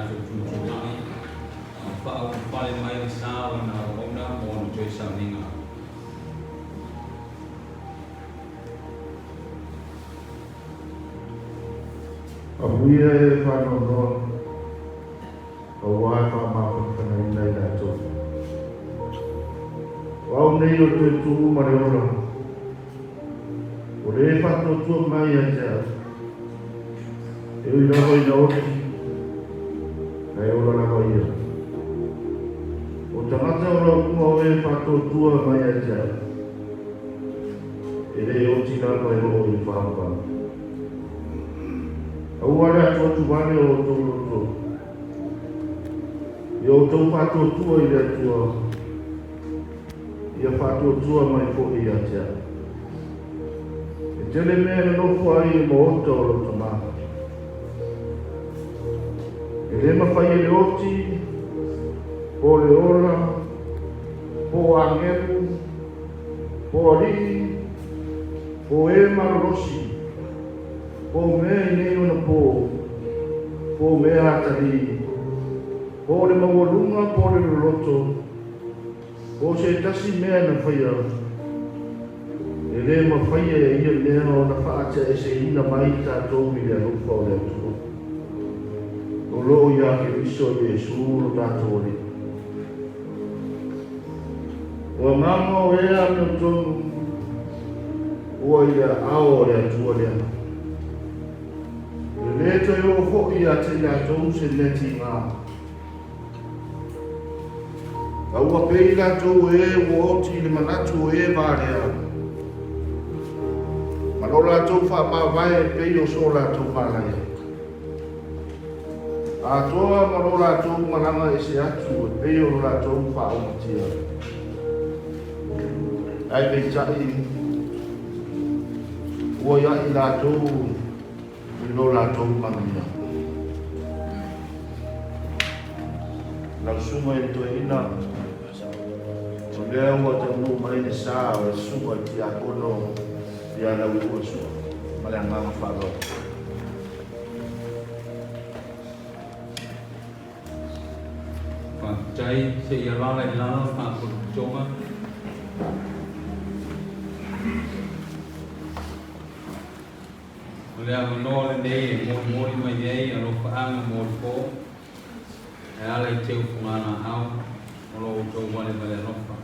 tu tuntungai whao whale mai le sāwa na ona mo no tui sauninga. A muia e whanono a wai whamako whanai nei nā tō. Wau nei o te tū mare ora. O re whato tua mai a te au. E ui rawa i na oti. Nei ora rawa i a. O tangata ora kuma o e whato tua mai a te au. E re oti rawa i o i whāpā. Auara atua tuwane o tō roto. I o tō whato tua i rea tua. Ia whato tua mai ko i a te au. E tele mea na nofo ai e mo ota o roto maa. E le mawhai e le oti, po le ora, po angelu, po ari, po e marorosi, po mea i nei ona po mea atari, po le mawalunga, po le roto, po se tasi mea na whaia. E le mawhaia e ia mea o na whaata e se ina mai tātou mi le lupa o le atuko. O loo ia ke viso i e sūro tātou ori. Ua mama o ea me tonu, ua ia ao o le atua le ana. E le to i o ho'i a te tātou se neti ngā. Ka ua pei tātou e ua oti le manatu o e vārea. Mano tātou whāpāwai e pei o so tātou mālaia. A toa maro tātou maranga e se atu e pei o tātou whaomatia. Ai pei tai, ua ia i tātou i lo tātou mangia. Lau sunga e toi ina, o lea ua tanu mai ni sā o e sunga ti a kono i a lau ua sunga. Male anganga whāroa. Jai se ia rala i lana whākuru tonga. O lea manoa le nei e mori mai nei a roka anga mori pō. E ala i teu pungana au, o lo tau wale mele roka.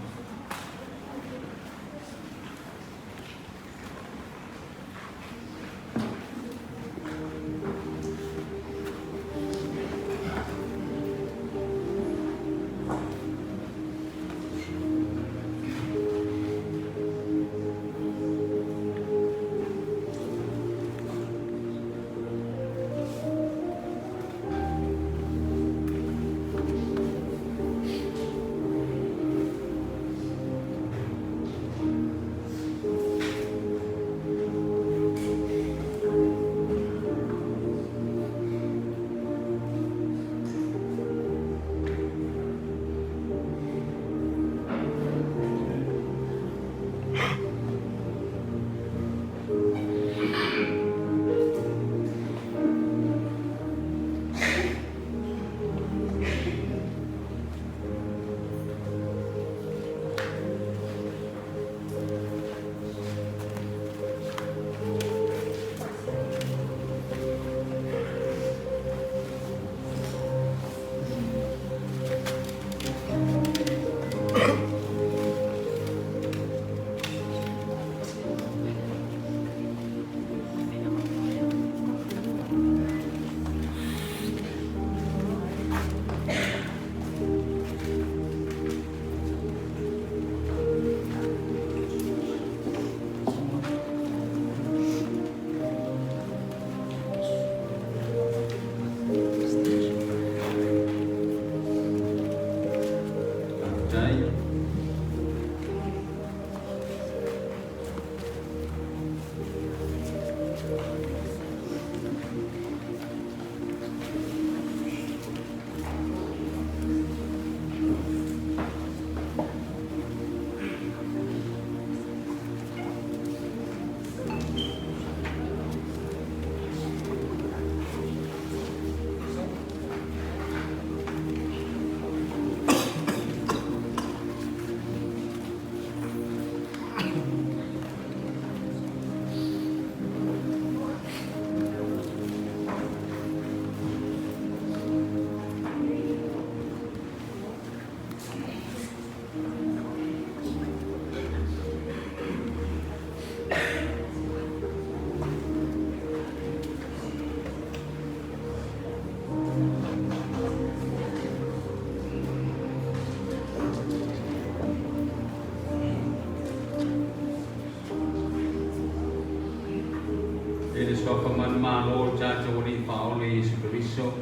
malo chacho wali paole Yesu Kristo.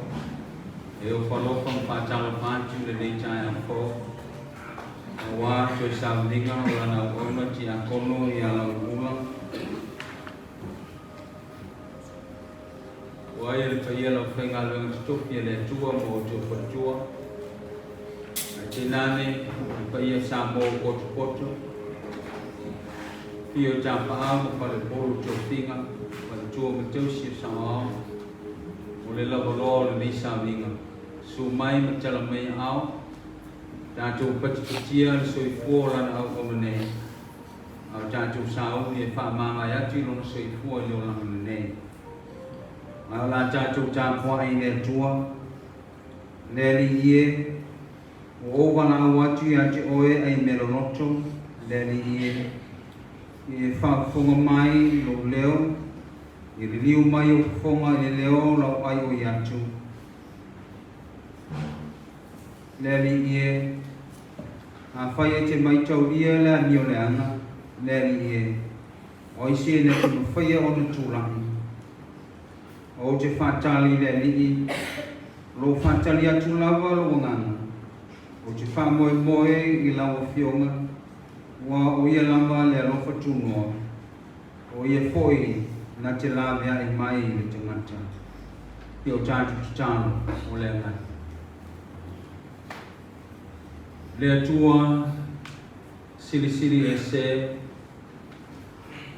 E o whalofa mpatalo pantu le nei chai a fo. Wa to sa ninga o na ona ti a kono I ala ula. Wa ele paiela fenga lo stopia le tua mo to tua. Tinane paia sa mo poto. Pio japa amo para bolu to finga, para tua meteusi sa o. Ole la bolo le sa vinga. Su mai macala mai au. Tato patia so I fuola na au omene. Au tato sau ni fa mama ya ti lo so I fuola lo na omene. Au la tato tapo ai ne tua. Neri ie o wana watu ya te oe ai melonoto neri ie. I whaafonga mai lo leo. I riliu mai o whafonga I leo lau ai o yatu. Neri ie. A whaia te mai tau ia la nio leanga. Neri ie. O isi ne te mawhaia o na tūrangi. O te whatali le lii. Lo whatali atu lawa lo nganga. O te whamoe moe I lawa fionga. Wa o ia lama le alofa tunoa. O ia foi na te la mea I mai le tangata. I o tātu tutano o le ngai. Le atua sili e se.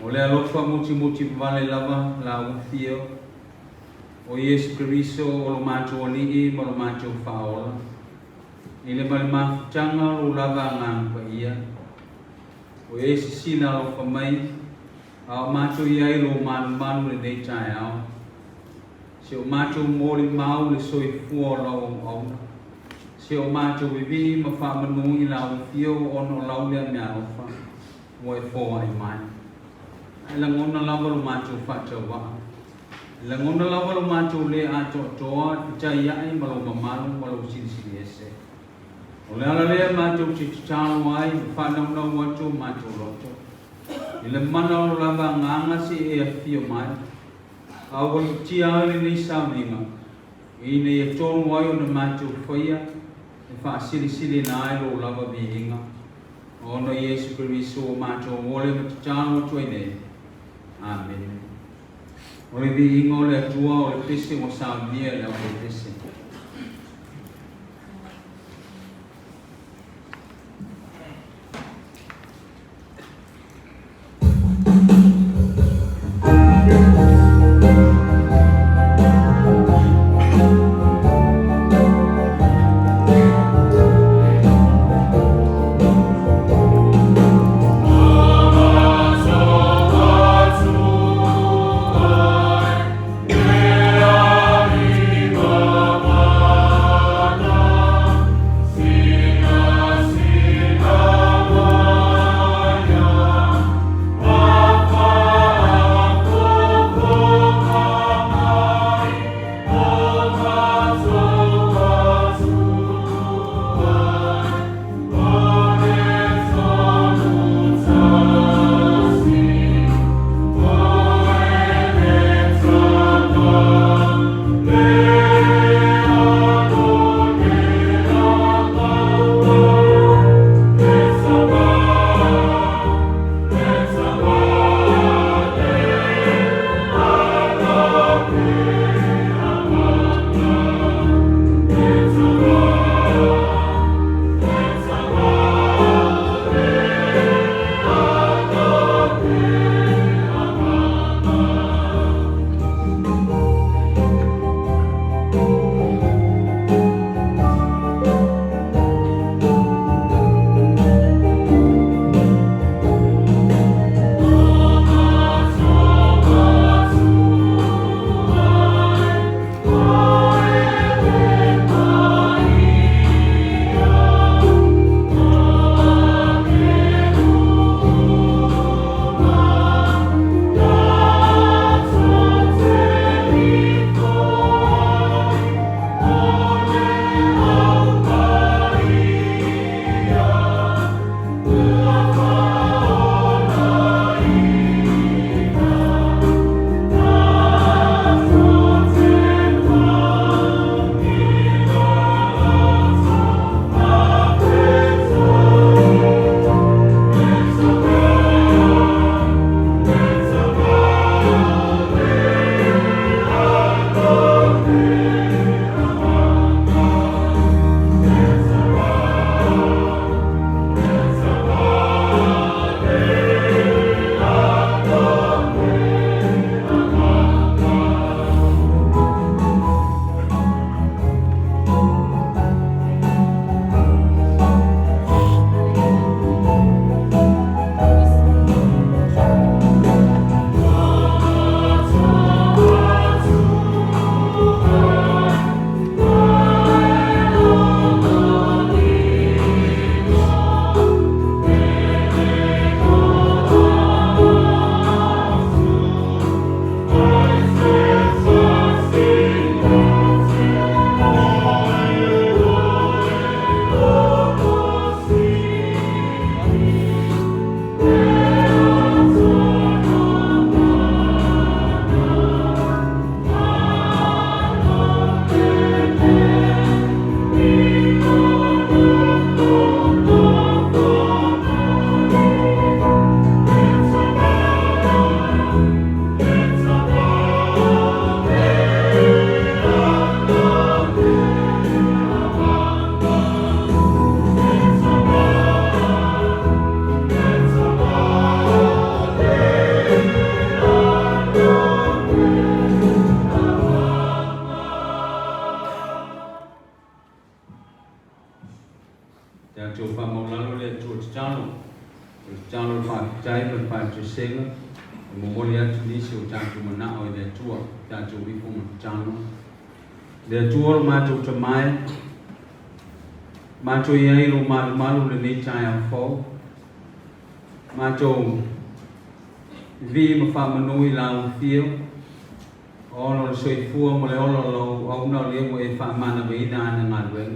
O le alofa muti vale lava la ufio. O Yesu Kristo o lo mātou alii ma lo mātou whaola. I le malimafutanga o lava ngāngpa ia. O Yesu sina lo whamai. A o mātou iai lo manu le nei tai au. Se o mātou mori mau le soi fua o lau au. Se o mātou vivi ma whamanu I lau fio ono lau lea mea ofa. Mo e fōa I mai. E la ngona lava lo mātou whatawa. La ngona lava lo mātou le ato toa. Tai iai ma lo mamalu ma lo sili ese. O le ala lea mātou te tutalo ai, whanau watu mātou roto. I le mana o lava nganga si e a fio mai. A wali tia ale nei sauninga. I nei e tonu ai o na mātou whaia. E wha sili na ai lo lava vihinga. O no Yesu Kristo o mātou wole ma tutalo atu ai nei. Amen. O le vihinga o le atua o le pese o saunia le o le pese. Mama cha chu fa mo la lo le chu cha lo fa chai lo fa chu senga mo mo ya chu ni chu cha chu ma na o le chu cha chu vi fu mo cha lo le chu ma chu cha mai ma chu ye lo ma lo le ni cha ya fo ma chu vi ma fa ma no i la fio ono soi fu mo le ono lo au na le mo e fa ma na be na na ngal we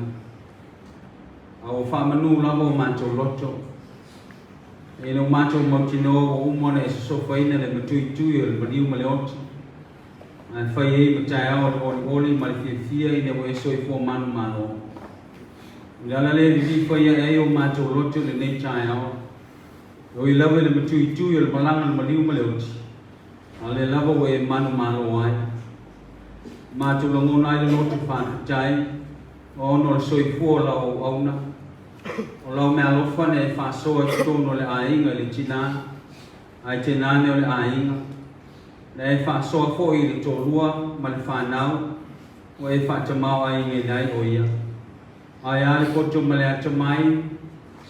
au fa ma nu la mo ma chu lo chu e no ma chu mo chi no o mo na so fa ina le tu le ma diu ma le ot a fa ye ma cha o li ma fi ina mo e soi fu ma no ma no la le vi fa ye e o ma chu lo chu le ne cha o i lava le tu le malanga ma diu ma le ot ale lava we manu manu ai ma tu lo ngona le no tu fa chai o no soi fu la o na o la me alo fa ne fa so e tu no le ai nga le china ai china ne le ai nga le fa so fo i le to lua ma le fa nau o e fa chama ai nge dai o ia ai ale ko tu ma le chamai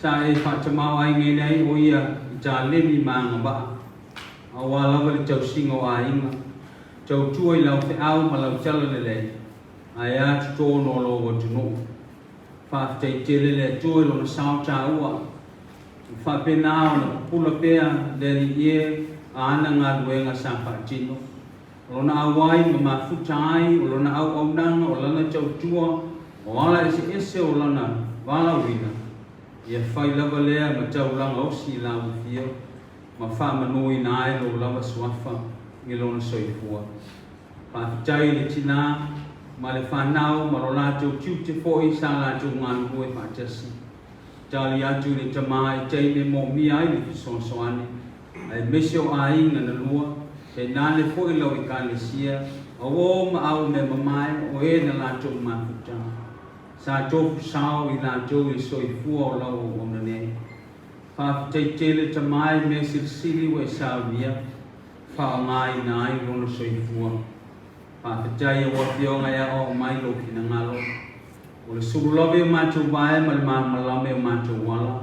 sa e fa chama ai nge dai o ia ja le ni ma nga ba awala wale chau singo ainga chau chuai lau te au ma lau chala le aya to no lo wo tu no fa te tele le chuai lo na sao cha ua fa pe na na pula pe de ye ana nga luenga sa fa chino lo na awai ma fu chai lo na au au nang o la na chau chua wala ese o la na wala wina ye fa la vale ma chau la o si la u fio ma fa ma noi na e lo lava suafa ngi lo na soi fua pa chai le china ma le fa nau ma lo la chu te fo i sa la chu ngan ko e fa chasi chali ya chu le chama chai le mo mi ai le so so ani ai mesio ai na lua e na le fo i lo i ka le sia o ma au me ma mai o e na la chu ma fu sa chu sao i la chu i soi fua lo o na ne fa te te mai me sili we savia fa ngai nai lo no soi fu fa te jai o tio ngai o mai lo kina ngalo o le sulu lobe ma chu vai ma la me ma chu wala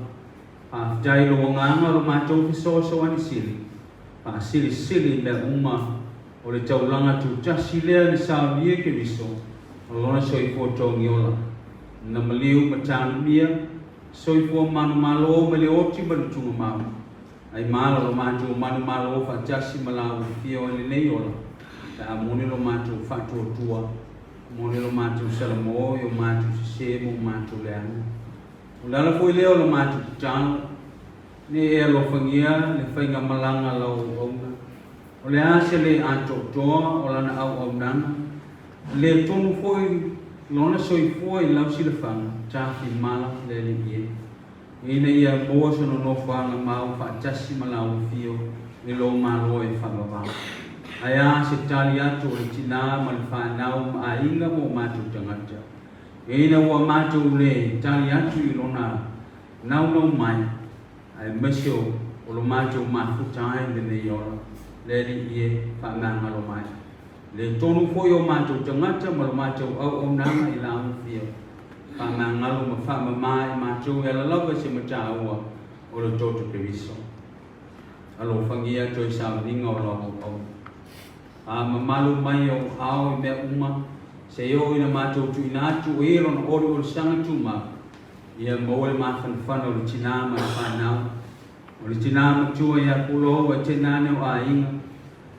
fa jai lo nganga lo ma chu so ani sili fa sili me uma o le tau langa tu chasile ni savia ke viso o lo no soi fu to ngiola na maliu ma chan mia soi fu manu malo me le oti ma tu ma ai malo lo ma tu manu malo fa chasi mala u fio le nei ola ta moni lo ma tu fa tu tua moni lo ma tu salamo yo ma tu se mo ma tu le an ula la foi le lo ma tu chan ne e lo fangia le fainga malanga lo o le ase le anto to ola na au nan le tonu foi lona soi foi lau silafanga cha fi mala le le ye ina ia bo so no fanga mau fa chasi mala u fio ni lo ma lo e fa ba aya se talia to china mal fa nau a inga mo ma tu tangata ina wa ma tu le talia tu lona nau no mai ai mesio o lo ma tu ma fu tai le yo le ye fa na lo mai le tonu fo yo ma tu tangata mal ma tu au na i la u fio fa na ngalo ma fa mai ma tu e la lo se ma cha o lo to tu previso alo fangia to sa ni ngolo o ma malu mai o au me uma se yo ina ma tu ina tu e ron o sang tu ma ia mo le ma fan o china ma fa na o china ma tu ia pulo o china ne o ai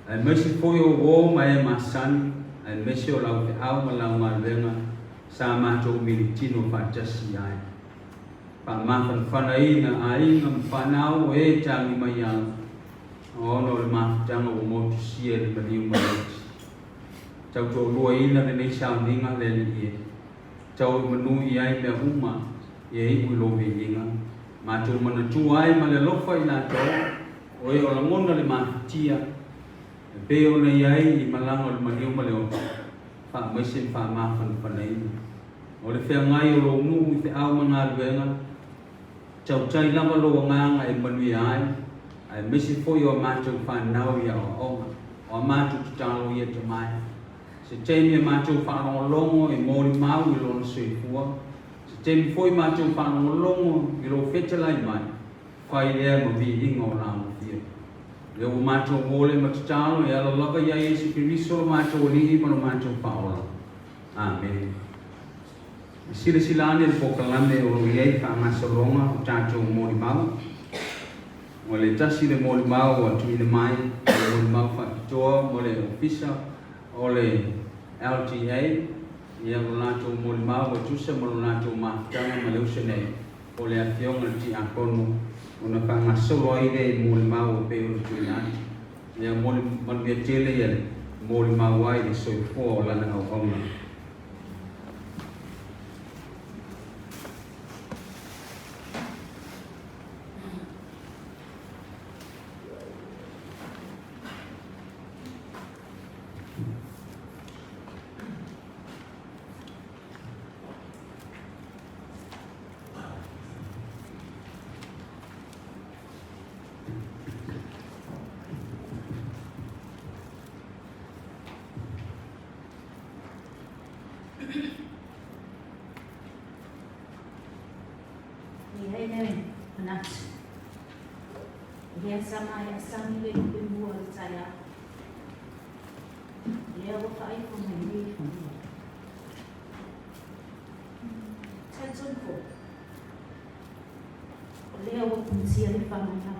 ai mesi foi o mai ma san ai mesi o lau te au ma lau ma lenga sa ma tu militino fa chasi ai pa ma fan ai na ngam fa na o e changi mai ya o no le ma changa o mo tu sia le mani ma chau to lo ina ne sa ni nga le ni chau manu ai me uma e u lo ve inga ma tu mana tu ai ma le lo fa ina to o e o la ngona le ma tia pe o le ai i malanga le mani ma le o fa mai se fa ma fan ai o le fe ngai o lo nu te au manga luenga chau chai lava lo nga e manu ai ai mesi fo yo ma tu fa nau ya o ma tu talo ye te mai se chai me ma tu fa no longo e mo ma u lo no se fu se Jem foi mātou whanolongo i lo whetalai mai, whai lea ma vi hinga o nāmu fia. Leo mātou wole matatalo e ala lava ia Yesu Kiriso lo mātou lihi ma lo mātou whaola. Amen. Sila silane le pokalame o lo iei ka amasalonga o tātou mori mau. O le tasi le mori mau o tuile mai, le mori mau whakitoa mo le ofisa o le LTA. Ia lo nātou mori mau o tusa mo lo nātou mātanga ma le usenei o le awhionga le ti akono o na ka ngasolo aile i mori mau o peo le tuinati. Ia mori manuia tele ia le mori mau ai le soifua o lana au auna. Sama ya sami le kumbu al saya. Leo ko fa ko mai. Tatsun ko. Leo ko kunsia le fa mana.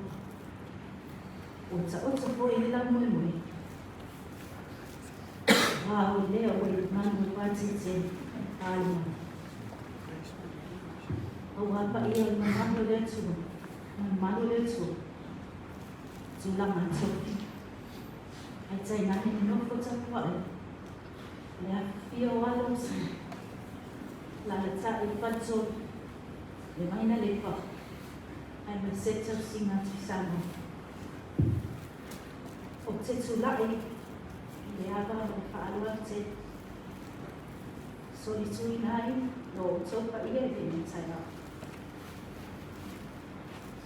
O sa po ile la moi moi. Wow, leo ko man mo pa tsi alma. O wa pa ia man le tsu. Man le tsu. Sulang masuk, aja nanti minum kocak kuat, lihat video walau sih, lalu cak lipat so, lemainan lipat, ay bersecer singa sama, objek sulai, lihat apa berfaluan cek, so dicui naik, lo coba iya dengan saya,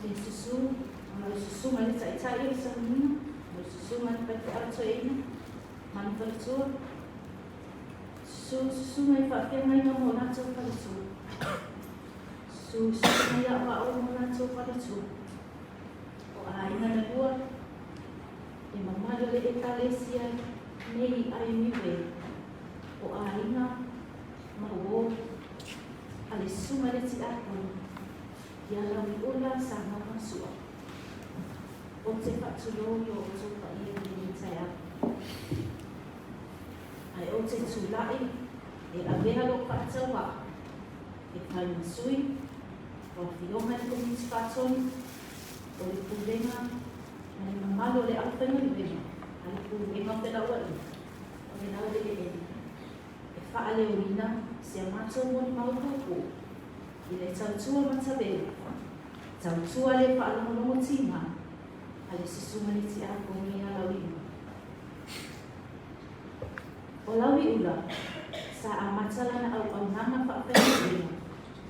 Yesus Kalau susu mana cai-cai sama kalau susu mana pakai arco ini, mana percur, susu mana pakai mana mau naco pada susu, susu mana apa mau naco pada susu, oh aina ada dua, di mama ada Italia, Mei ayuniwe, oh aina mau, alis semua ada ciakan, yang lebih ulang sama masuk. O te whatulongo o tō pa ia ni saya. Ai o te tūlai, e awea lo whatawa, e kai masui, o whionga i kumi te whatoni, o le pūlenga, a le mamalo le awhenga ni wena, a le pūlenga o te rawa i, o le nau le e. E wha ale o ina, se a mato moni mautoko, i le tautua matawea, tautua le wha alamono tima, ale susuma ni ti ako ni alawi. O lawi ula, sa amatala na au nanga whaapena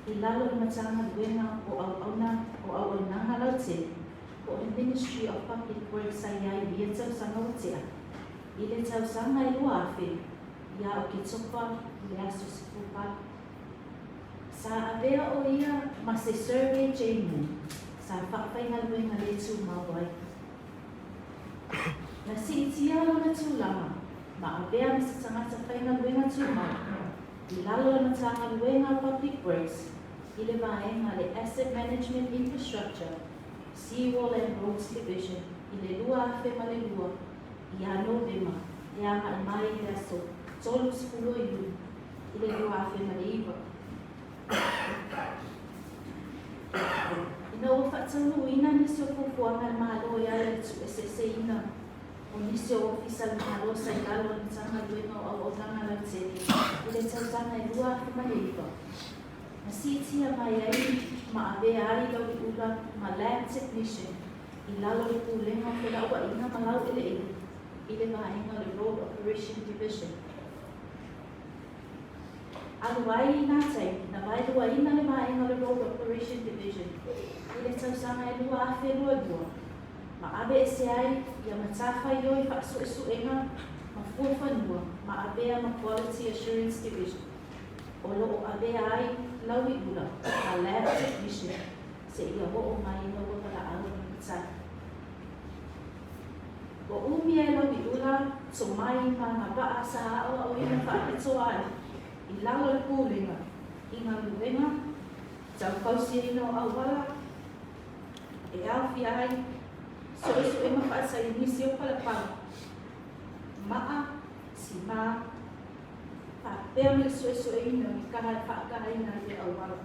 ilalo na matanga duenga o au nanga laute, o the Ministry of Public Works sa iai bia tau sanga utea. Ile tau sanga i lua afe, ia o ki topa, ile aso sipupa. Sa avea o ia, ma se survey jaimu, sa whakawhainga luenga le tu mawai. Na si tialo na tulama, ma avea mi sa tangata whainga luenga tumau. I lalo na tanga luenga Public Works, i le vaenga le Asset Management Infrastructure, Seawall and Roads Division, i le lua afe ma le lua, i a novema, e a ka mai i aso, tolu spulo i lu, i le lua afe ma le iwa. Ina o whatsalu ina nisi o kukuanga mahalo ia le tu esese ina. O nisi o ofisa mahalo sa ilalo ni tanga luenga o tanga la tene. Ile tau tanga i lua afe ma le iwa. Na sitia mai ai ma ave ari lau i ula ma lab technician. I lalo i pulenga o la ua ina ma lau ele ele. Ile vaenga le Road Operation Division. Aluai natai, na vai lua ina le vaenga le Road Operation Division. Ile tau sanga e lua afe lua. Ma abe ese ai, ia matafa i oi whaksuesuenga, ma fuafanua, ma abea ma Quality Assurance Division. o loo avea ai lawi ula a lea mission se ia o mai no ko para au sa o umi e lawi ula so mai ma na ba sa o ina fa e so ai I lalo le pulinga I ngā luenga tau kausi no au wala e au fi ai so e ma fa sa inisi o pala pa maa si ma pa pea me so e ina ka ha pa ka ha ina e au wala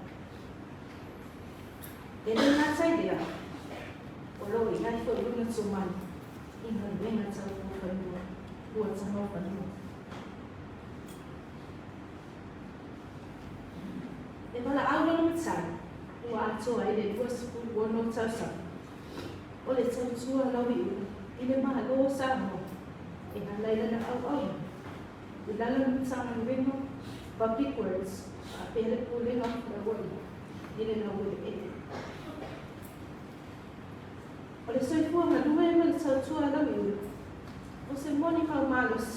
e le na sai dia o lo I ai fo lunga so mai I ngā luenga tau ko whanua ua tanga whanua e wala au no mitsai ua atoa I le ua sipu ua no tau sa o le tau tua lawi ua I le maha lo sa mo e na leila na au au I lala mitsana ringo public words a pele pulinga na wai I le na wai e o le soifua na lua e le tau tua lawi ua o se moni kau malos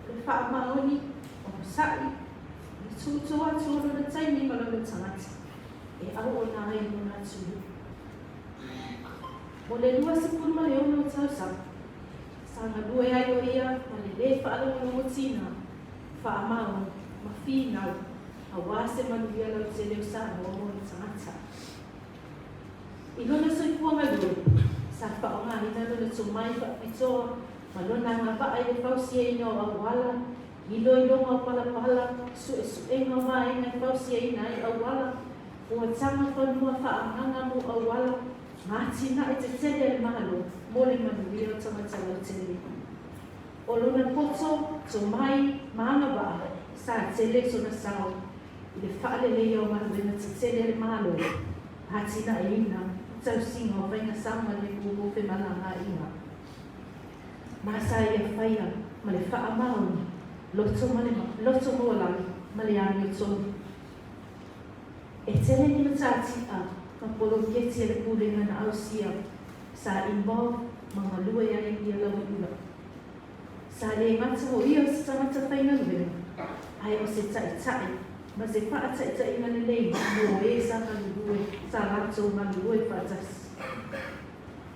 le wha maoni o sai Tutoa tūro na taimi malama tangata e au o nā e mona tūru. O le lua sepulu ma le ono tau sa, sa ngā lua e ai o ia ma le le whaala o tina, wha amao, ma whinau, a wāse manuia lau te leo sa no o mona tangata. I lona soifua ma lua, sa wha o ngā hina lona tō mai wha pitoa, ma lona ngā wha ai le whausia I no au wala, I loilonga o palapala, suenga wā e ngai pausia I nai au wala, ua tanga whanua whaanganga mo au wala, ngā tina e te tele e mahalo, mole manuia o tangata lau tele. O lona poto, tō mai, maanga wā, sa tele so na sao, I le whaale leo manuina te tele e mahalo, ngā tina e ina, tau singa o vainga sama le kumo fe malanga inga. Masa e whaia, ma le wha amaoni, loto mo lang maliani o tonu. E tele ni matati a kapolo keti le pulinga na ausia sa involve mga lua ya I lawa ula. Sa le ngata ho ia sa tangata whainga luenga, ai o se tai, ma se wha tai na le lei, mo e sa malue, sa rato malue whatas.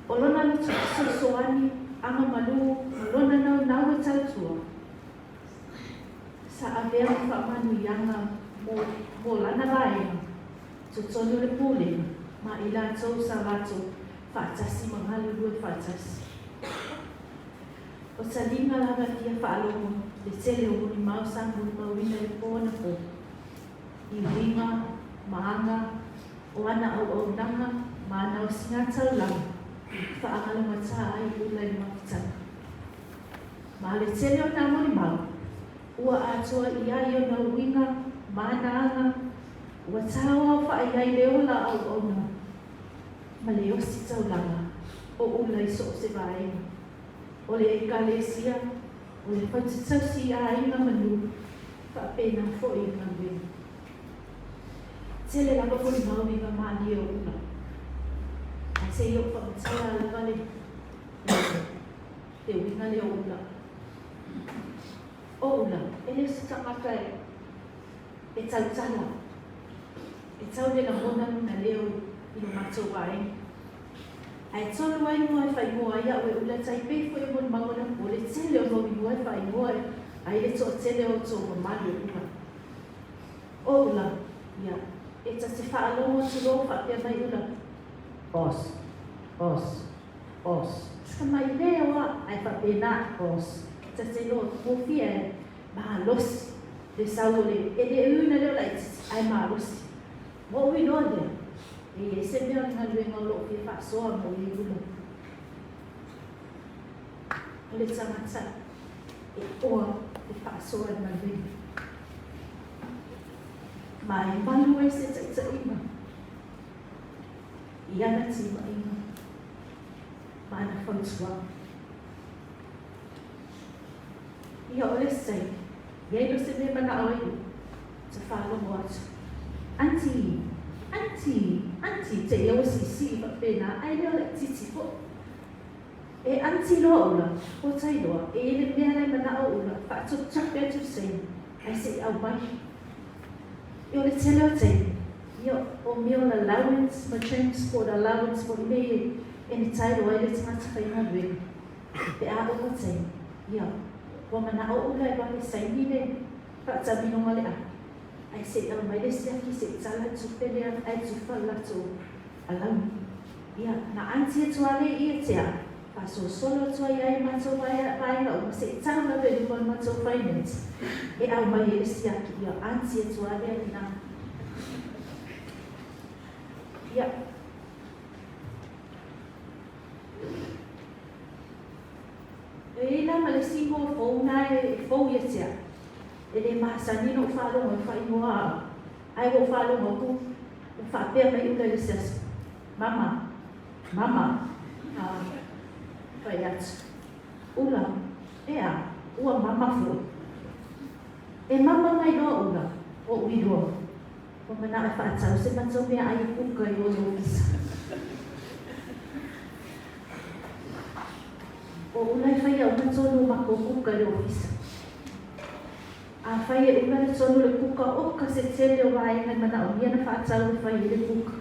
O lona lutu soani, anga malu, malona nau e tautua, sa avea whamanu ianga mo lana laenga, tonu le pulinga, ma I lato sa lato, whaatasi mga lulue whaatasi. O sa linga lava kia whaalongo, le tele o muni mau sangu mawina le pōna po. I ringa, maanga, o ana au nanga, ma ana o singatau lang, whaakalama tā ai ulai makitana. Ma le tele o nā muni mau, ua atoa I ai o na winga, manaanga, ua tāua wha ai leo la au ona. Ma le osi taulanga, o ulai so se vaenga. O le ekalesia, o le whaititausi a inga manu, whaapena fo I ngā wena. Tele laka poli maui ngā maani o una. A te i o whakatea ala vale, te winga leo una. O una, e le se tangata e tautala. E tau le na mona na leo I no matou vaenga. Ai tonu ai mua e whai mua ia o e ula taipei fo e mon mangona o le tele o nomi mua e whai mua e ai le toa tele o tō mamali o una. O ula, ia, e ta te whaalongo tu lo whapea mai ula. Os. Ska mai lea wa ai whapea nā os. Ta te lo mofia e maha losi le saule. E le una leo lai ai maha losi. Mo ui noa lea. E se mea ngā luenga o loo ke whaasoa mo I ula. O le tangata e oa ke whaasoa ngā luenga. Ma e malu e se taita ima. I ana tima ima. Ma ana whautua. Ia o le sei. Iei no se mea mana au iu. Ta whaalongo atu. Auntie, te iau si whapena, ai leo le titi po. E auntie loa ula, o tai loa, e ele mea nei mana au ula, whaatok chape atu sei, ai se au mai. Yo le tele o te. Yo o mio allowance, ma transport allowance for me in tairo ai le tangata whainga rui. Pe a o te. Yo. Wa mana o ula e wale saini le. Whaatamino ngale a. Ai se tau mai le siaki se tala tupele ai tufala tu alam. Ia, na anti e tuale ia tea. Paso solo tua ia e mato vai la o se tau na velu con mato finance. E au mai le siaki ia anti e tuale na. Ia. E la malesimo fo na e fo ia tea. E le mahasanino whalonga whaingoa. Ai wo whalonga ku. Whapea mai ula le sias. Mama. Whai atu. Ula. Ea. Ua mama fo. E mama mai noa ula. O uiroa. O mana e whaatau. Se matau mea ai kuka i o ofisa. O ula e whai au matonu mako kuka i ofisa. A whai e ula le tonu le kuka oka se tele o waenga mana o miana whaatau e whai le kuka.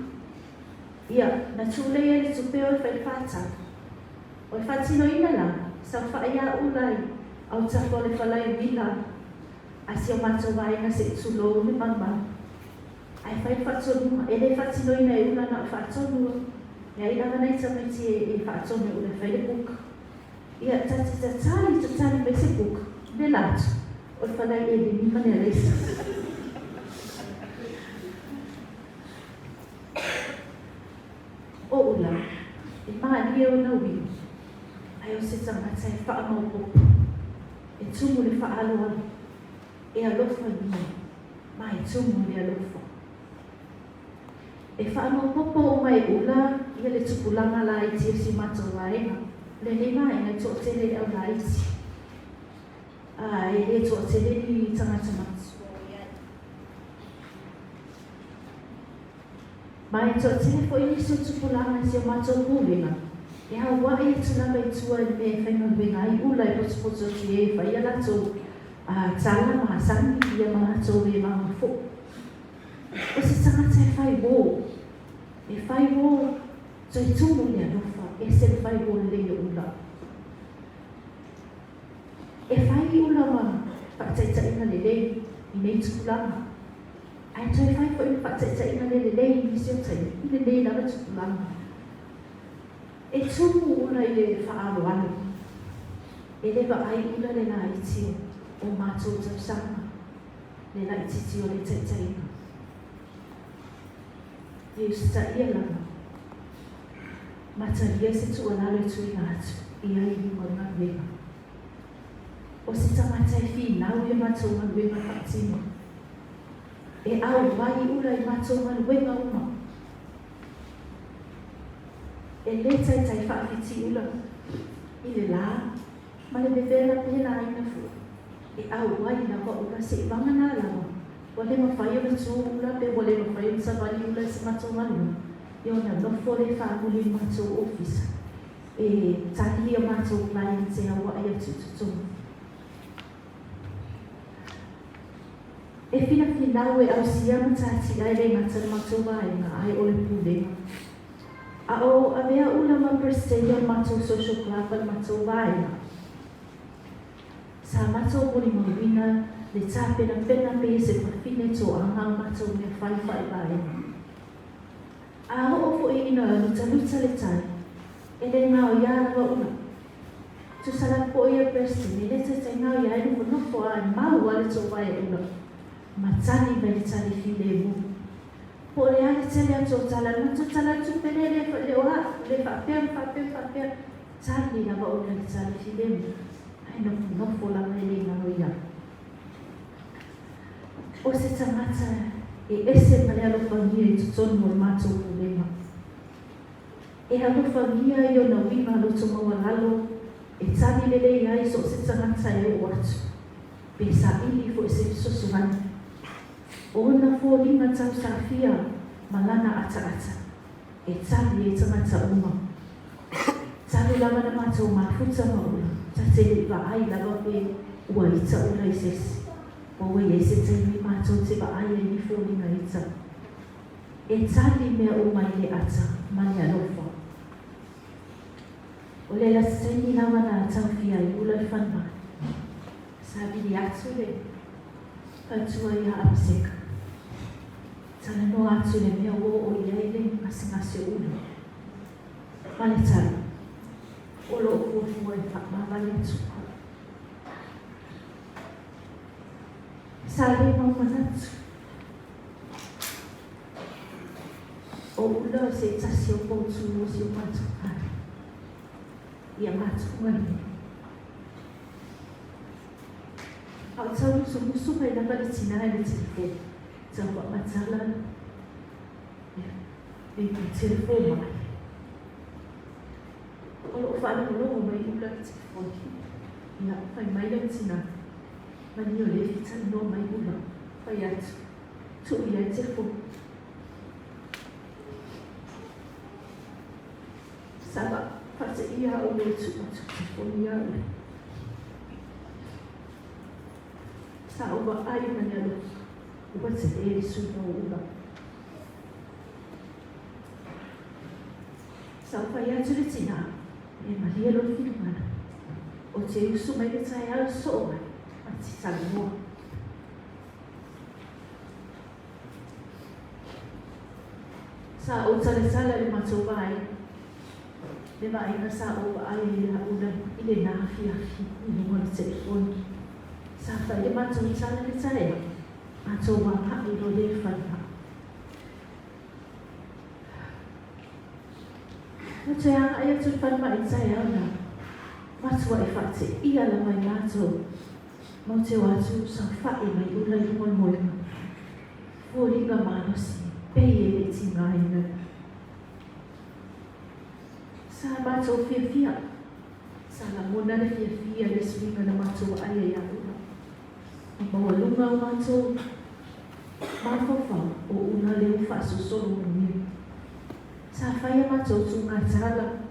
Ia, na tūlei e le tupeo e whai whaatau. O e whaatino ina la, sa whai a ulai, au tako le whalai wila. A si o mato waenga se tulo le mama. Ai whai whaatonu, e le whaatino ina e ula na whaatonu. Ia ina ngana i tamaiti e whaatonu e ula whai le kuka. Ia, tatari me se kuka. Le latu. O le whalai e le nima ne reisa. O ula, e maa ni e o na ui. Ai o se tangata e wha mau popo. E tumu le wha aloa. E alofa ni. Ma e tumu le alofa. E wha mau popo o mai ula. Ia le tupulanga la iti e si mato waenga. Le lima e ngai tō tele au la iti. E le tō tele ni tangata matu. Mai tō tele fo ini so tupulanga si o mato kuwenga. E hau wai e tunanga i tua e me whainga wenga i ula i potopoto ki e whai ala tō tāna maha sangi i a maha tō e maha fo. O se tangata e whai wō. E whai wō tō i tūmu ni alofa. E se whai wō le i ula. E whai ula ma whakataita ina le lei i nei tupulanga. Ai tō e whai fo i whakataita ina le lei i nisi o tai. I le lei lana tupulanga. E tumu ula i le whaaro anu. E lewa ai ula le na iti o mātou tausanga. Le na iti o le taitaina. E usta ia lana. Mataria se tu analo e tu ina atu. Ia i mo ngā wenga. O se tangata e whi nau e mātou ngā wenga whaatino. E au wai ula i mātou ngā wenga uma. E le tai whaafiti ula i le la, ma le bevera pēna aina fu. E au wai na wa ula se i wanga nā lawa. Wa le mawhai o le tū ula pe wa le mawhai o sa wali ula se mato nganu. I o na nofo le whaamuli mato ofisa. E tahi o mato client e awa ai atu tutunga. E fina finau e au siama tati ai le ngata mato waenga ai o le pulenga. A o a mea ula ma prestenia matou social club al matou vaina. Sa matou poli mawina le tāpena pena pe se pawhine tō anga matou mea whai vaina. A o fo e ina luta le tai. E le ngao ia wa ula. Tu sala po ia prestenia le te ngao ia e nufo a mau ale tō vai ula. Matani vai le tali file mu. Po le ale tele ato tala tu pele le oa le whapea tali na wa ula le tali filemu. Ai nofo la mele ngano ia. O se tangata e ese male alofangia i tutonu o mātou pulema. E alofangia i o na wima loto mawalalo e tali lele ia i so se tangata e o atu. Pe sa ili fo e se sosuhani. O na fōringa tau safia malana ata. E tali e tangata uma. Tali lama na mātou mafuta maula. Ta te wa ai lava pe ua ita ula i sesi. Po e se te mi mātou te wa aia ni fōni ngā ita. E tali mea o mai le ata, mai alofa. O le la seni na wana tau fia I ula I whanma. Sabi li atu le, patua I a apseka. Tala no atu le mea o iele ngasi o ula. Male tala, o lo uofua I whakmawale tuku. Sale mamanatu. O ula se tasi o poutu o si o matukari. Ia matukari. Au tau musu mai na pala tina le telefone. Tau wa matala. E telefone mai. O lo whaana mo mai ula telefone. Ia whai mai au tina. Mani o le fita no mai ula. Whai atu. Tu ia telefone. Saba, pasa ia o le tu telefone ia ule. Sa o wa ai mani alo. Upa te e su no ula. Sa whai atu le tina. E mahi alo whimana. O te usu mai le tai ala so mai. A ti tala mua. Sa o tala le matou vai. Le vai na sa o ai le ula I le na fia I le mo le telefone. Sa fa le matou tala le tai. Matou wa pa I lo le whanha. No te anga ia tu whanma I tai ana. Matua e whate ia la mai matou. Mo te watu sa whae mai ula I moi moima. Fōringa manosi. Pei e le tinga ina. Sa matou fia. Sa la mona le fia le swinga na matou aia ia ula. I maua lunga o matou. Mawhawha o una leo whaasosolo mani. Sa whaia matou tu ngā tala.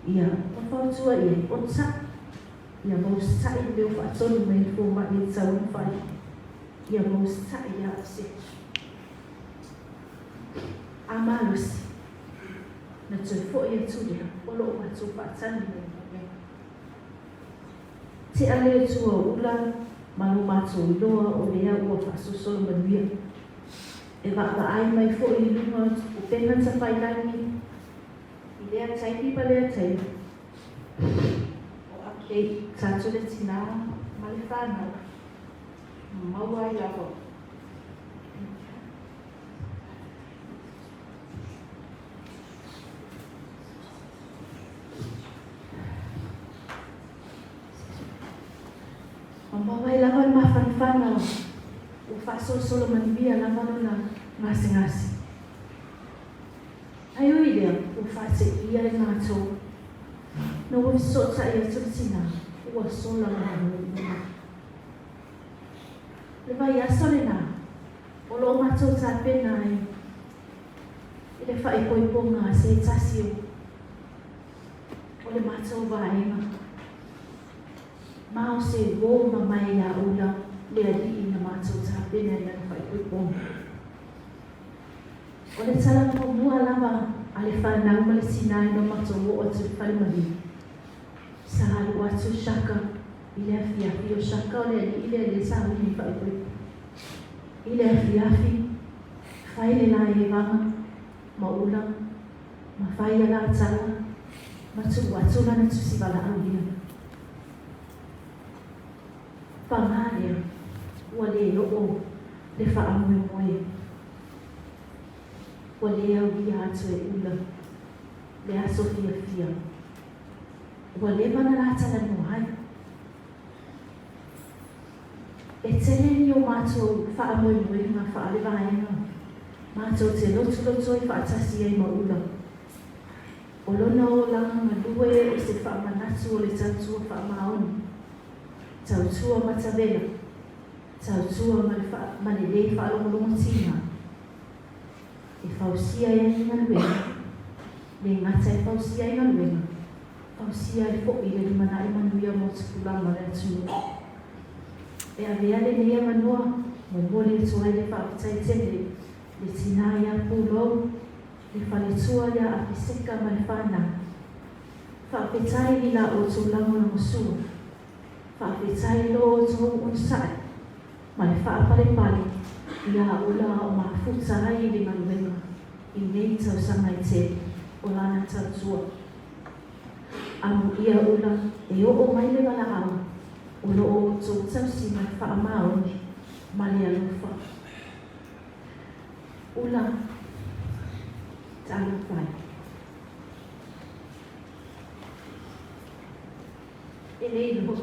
Ia, mawhautua ia, o ta. Ia maustai leo whaatonu mei fō mai e tau whai. Ia maustai ia se. A malosi. Na tui fo ia tulia, o loo matu whaatani mei. Te ale tua ula, malu matu iloa o lea ua whaasosolo manuia. E waka ai mai fo I lunga o pengan sa whailangi. I lea taini pa lea taini. Kei tātou le tina male whānau. Mau ai lako. Mau ai lako ma whanwhanau. O whaasosolo manibia la manona ngasi. Ai ui lea o whaase ia e ngātou. No wa so ta ia tutina wa so la na le vai asolena o lo matou ta pena I le fai koi ponga se tasio o le matou vai ma o se wo ma mai ya ula le ali na matou ta pena le fai koi ponga o le sala mo mua lava ale fa na ma le sinai no matou o te fai mali sa halu atu shaka I le afiafi o shaka o le ali le sa uni whai koe. I le afiafi, whai le la e wanga, ma ula, ma whai ala atala, ma tu atu lana tusi wala awia. Whangalea, ua le o le wha amoe moe. Ua le awia atu e ula, le aso fia. Ua le mana rātana no hai. E tene ni o mātou whaamoe ngā whaalewaenga. Mātou te lotu I whaatasi ei maula. O lona o langa malue e se whaamanatu o le tautua whaamaoni. Tautua matawela. Tautua mane le whaalongolongo tina. E whausia e ngaluenga. Le ngata e whausia e ngaluenga. Pausia e fo'i le limana e manuia mo te kulama le atua. e avea le nia manua mo mole tuai le whaapitai tene le tina ia pūlou le whaletsua ia apiseka mai whana whaapitai ni la o tō lango na mosua whaapitai lo o tō unsai mai whaapare pale ia ula o mafuta ai le manuenga i nei tau sanga i te o lana tau tua amu ia ula e o mai le wala au o lo o tō tausi mai whaamaoni male alufa ula tāna whai e rei lo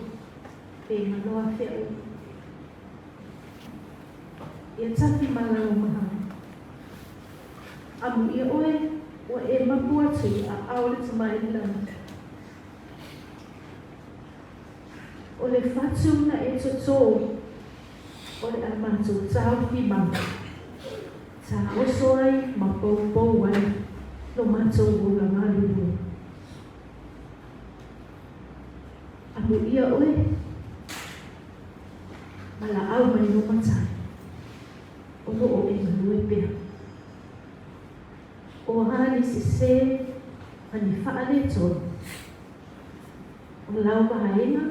pe manoa wheu ia tapi mala o maha amu ia oe o e mapua tui a aole tamai lana o le fatu na e totō o le amatu tau ki mama ta oso ai ma pou ai lo matou o la malulu amu ia oe mala au mai no matai o lo o e manue pea o hali se ani whaale tonu o lau pahaenga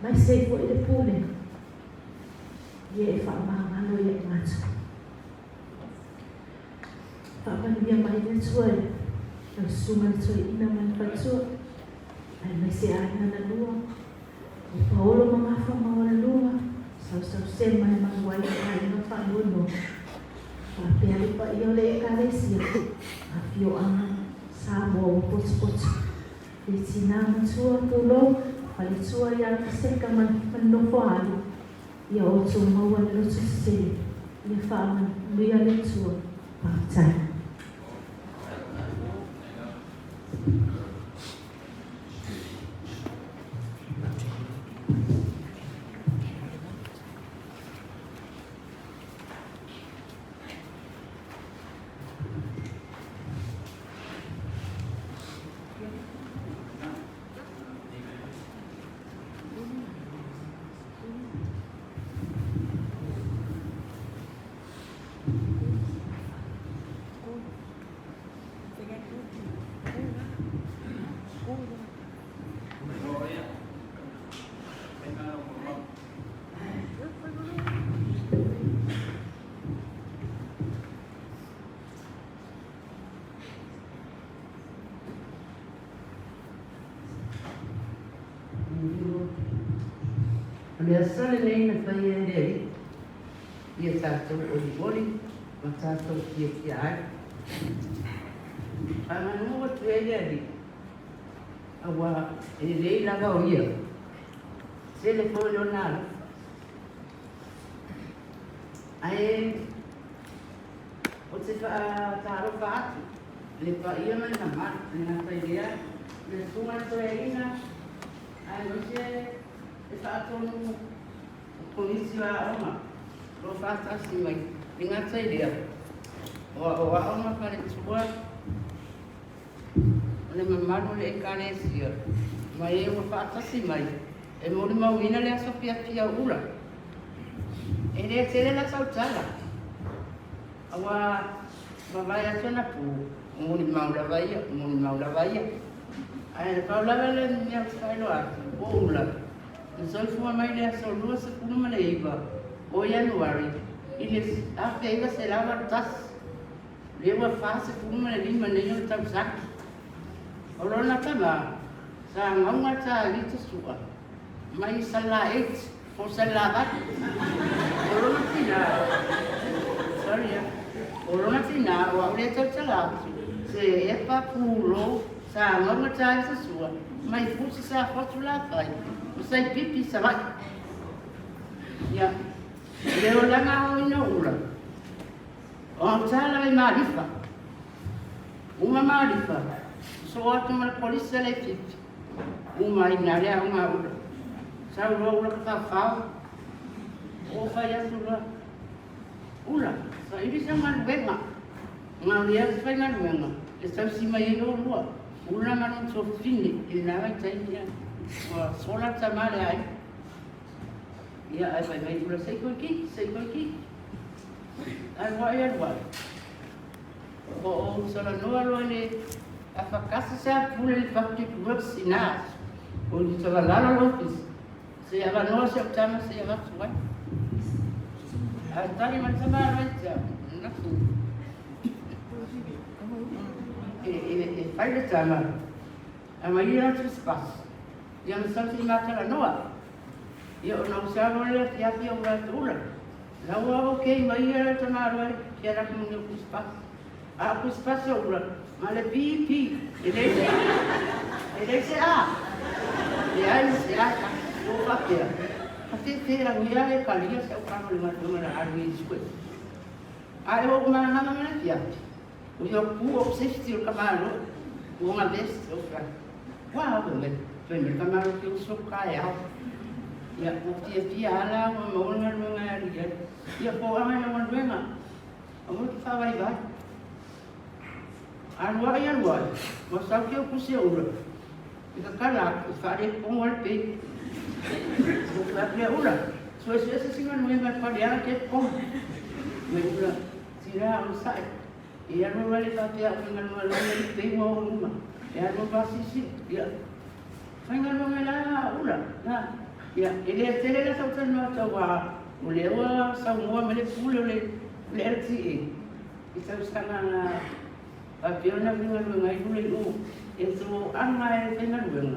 mai se po i le pule ia e whaamahangalo ia e matu whaamanubia mai le tuai au suma le tuai ina mai whatua ai mai se aina na lua o paolo mangafa maua na lua sau se mai manuai ai na whaaluno whapea lipa i ole e karesia a fio anga sa mua o potu le tina matua pulou Pali tua ia kaseka manofo alu ia o tō maua le lotu se ia whaaman luia le tua pātai. Le asale nei na whai e rei, ia tātou ori, ma tātou kia ai. Ana nua tu e rei, awa e rei laga o ia. Se le pōle o nāra. Ai, o te tāro whaatu, le pa ia mai na mara, le na whai rea, le tunga to e ina, ai no se e whaatonu o komisi wa aoma, ro whaatasi mai, i ngā tairea. O aoma kare tua, o le mamaru le e kare sia, mai e o whaatasi mai, e mori mau ina le aso pia ura. E rea tere la sautara. Awa, mawai atu na pū, o mori mau la vaia. Ai, kaulawa le mea whaelo atu, o ula. Në solfua mai le aso lua se kuna mane iwa, o Januari, i le ake iwa se lawa tas. Le ua wha se kuna mane lima ne iwa tau saki. O rona kama, sa ngaunga ta lita sua, mai sa la 8, o sa la baki. O rona tina, sorry ya, o rona tina, o aure tau talatu, se epa pūlo, sa ngaunga ta lita sua, mai fusi sa whatu la kai. Usai pipi sa vai. Ya. Leo langa o ina ura. O tala i marifa. Uma marifa. So atu mal polisi le pipi. Uma ina rea uma ura. Sa ura ka fa. O fa ya sura. Ura. Sa iri sa man venga. Nga ria sa man venga. Esta si mai no lua. Ura man so fini. Ina vai tai ya. Sola tamale ai. Ia ai vai mai ula sei koi ki. Ai wai. O sala noa loa le a whakasa se a pule le public works ina. O li sala lala lopis. Se a noa se a tama se a watu wai. A tari man sama rai tia. Naku. E fai le tama. A mai ira tu spas. Ia masam si mata la noa. Ia o nau sa loa le tia pia ura tula. Lawa o kei mai ira tama rai. Kia raku mungu ku spas. Aku spasio ura, male pipi, ele se a, se a, o papel. Até ter a mulher é calinha se o carro lhe matou na água e escolhe. Aí eu como na minha tia, o eu pu obsessivo camaro, uma vez eu falei, uau, foi meu camaro que eu sou caia. E a tia lá, uma e a porra não doema, eu vou te falar vai. Anuai, mas sabe que eu puse ura. Fica calado, farei com o arpe. Vou fazer ura. Só se essa senhora não vai falhar, que é como. Mas ura, tirar o sai. E a não vai fazer a finga no alô, ele tem uma uma. E a não vai assistir. Finga não é lá, ura. Ele é tele essa outra nota, o leão, são um homem, ele pula, ele é assim. Isso está na a piona vinga ngai kule itu angai vinga ngai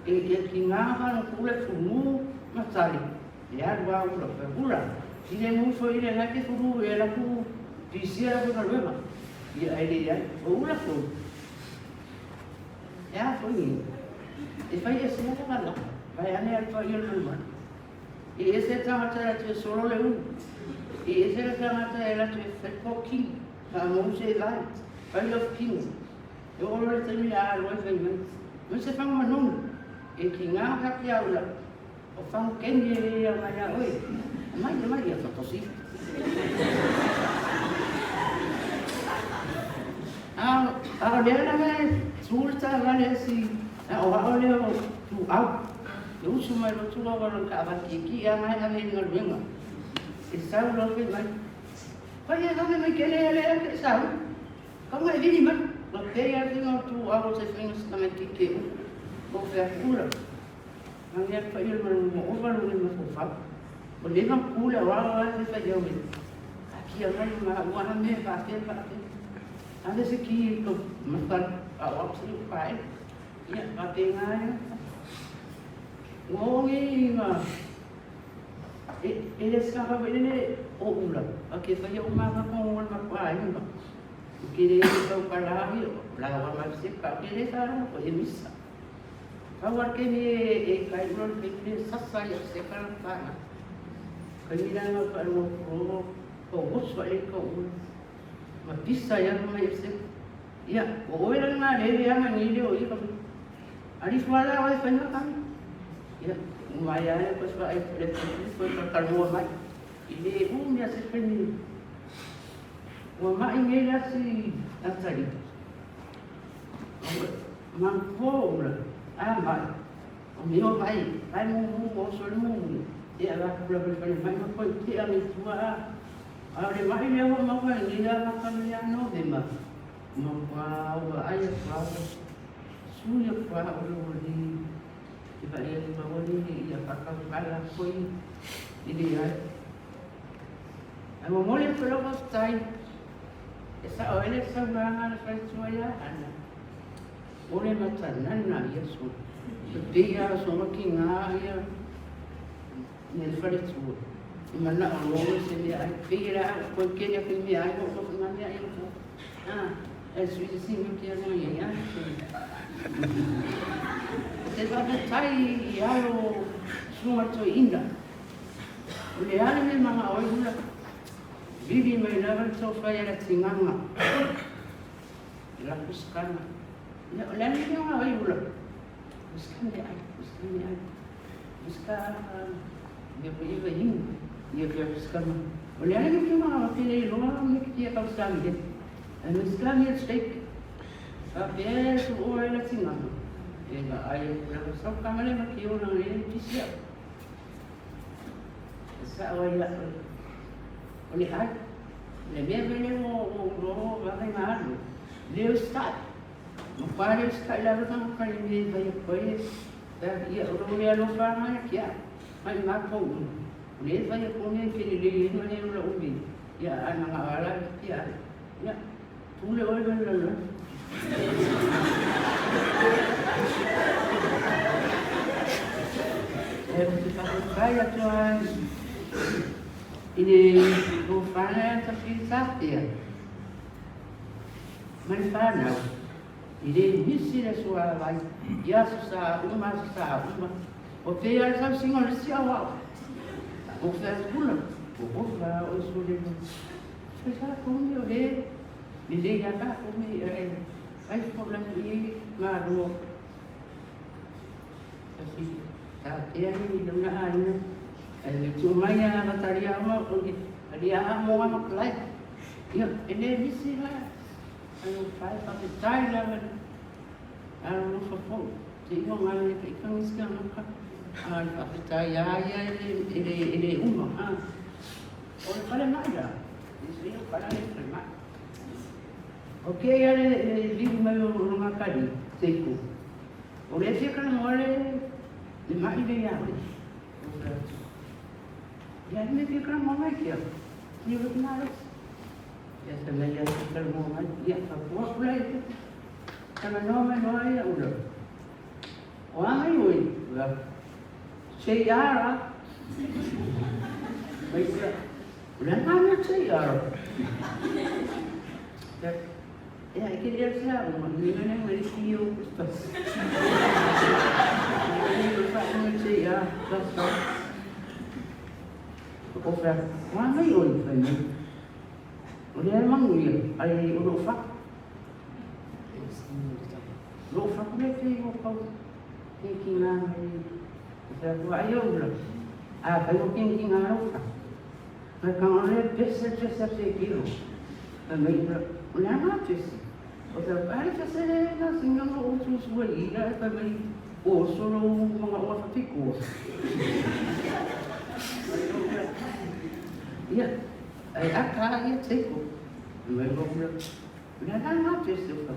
e kinga no kule fumu matali ya wa ula ile mu foi ile na ke furu ela ku disia ko na lema ya ile ya ula fu ya foi e fai esse na kala vai ane al foi el lema e esse tamata te solo le e esse tamata ela te foki a mo se vai Vai of Kings. Eu olho para mim a luz vem. Mas se faz uma nome. E que não há que aula. O faz quem ele é mais oi. Mais é fotossí. Dela me sulta vale assim. Olha tu au. Eu uso mais o tu agora no cava aqui é mais a ver no bem. E sabe o que vai. Vai é não me querer ele sabe. Como é que mas não tem a ver tu agora se faz isso também que vou fazer cura. Não é para ele mas o valor não é fácil. O livro cura lá se faz eu mesmo. Aqui agora uma me vai ter ada segi tu makan awak sini pai ya batin aja ngomongin ele sekarang ini ulah oke saya umar ngomong apa ini bang kiri tahu kalahir lawan masih pak kiri sekarang apa ini bisa awak ini kain ini sasar ya sekarang pana kemudian kalau fokus balik kau bisa ya rumah ese ya o era na leve ya mani le oi kami ali fala vai fanya kami ya maya ya pas vai foi para calmo mai ile dia se peni o mai ngela si atari mampo mai o meu mai ai mu solo mu ya la problema mai mo foi ti a mi tua Ahora más y luego más venida la familia no de más. Más guau, ay guau, suyo guau lo di. Y para él no volví y aparte para fue y de ahí. A mamá le fue lo que está ahí. Esa hoy le está hablando a la persona ana. Ole matanan na Yesu. Dia so que ngaia. Nel fare suo. Mana orang sini ay pira porque dia filme ay ko ko mami ay ko suci sini dia no ya te va a tai ya lo semua tu indah oleh ani memang awal bulan bibi mai lawan sofa ya tinganga lakus kan ya oleh ni memang awal bulan buskan dia buskan dia punya begini dia sekarang. Oleh apa kita mahu pilih luar ni kita tahu sekali deh. Sekarang ni cek. Tapi semua orang singa. Ayah kalau sok kamera macam orang ni siap. Sa o ia o ni ai. Le me vene o vai malu. Leo start. Mo pare start la ruta mo kali me vai koe. Da ia o me alo fa mai kia. Mai ma ko. Le vai ko me ke le no le no umi. Ya ana ngala kia. Ya. Tule o le. Kaya tuan ini rupanya terpisah ya. Mana ini misi dah suara lain. Ya susah umat. Okey ya sam singal siapa? Okey sekolah. Okey sekolah. Susah kami oleh ini ya tak kami ay problem ini malu. Tapi ya ini dengan cuma ya materi apa dia mau apa lagi ya ini misi lah ayo tapi saya lah ayo lupa tiga orang itu ikan sekarang apa tapi saya ya ini umah oleh pada mana ini pada ini mak okey ya di rumah kali seku oleh sekarang oleh lima ini ya ya ini fikir mama kia ni benar ya sebenarnya fikir mama ya apa pula itu kalau nama ya udah orang itu lah sejarah baik udah nama sejarah ya kira siapa ini mana Malaysia pas ini lupa Malaysia ya pas Okey, mana yang ini? Udah emang dia, ada lupa. Lupa berarti kau keinginan ini. Kita tu ayo belum. Kalau keinginan lupa. Mereka orang besar sekilo. Mereka mana besar? Okey, ada besar nak singgah usus boleh. Ada beli solo mga orang fikir. Ya, akak ya ceko. Mereka bilang, dah nak ceko.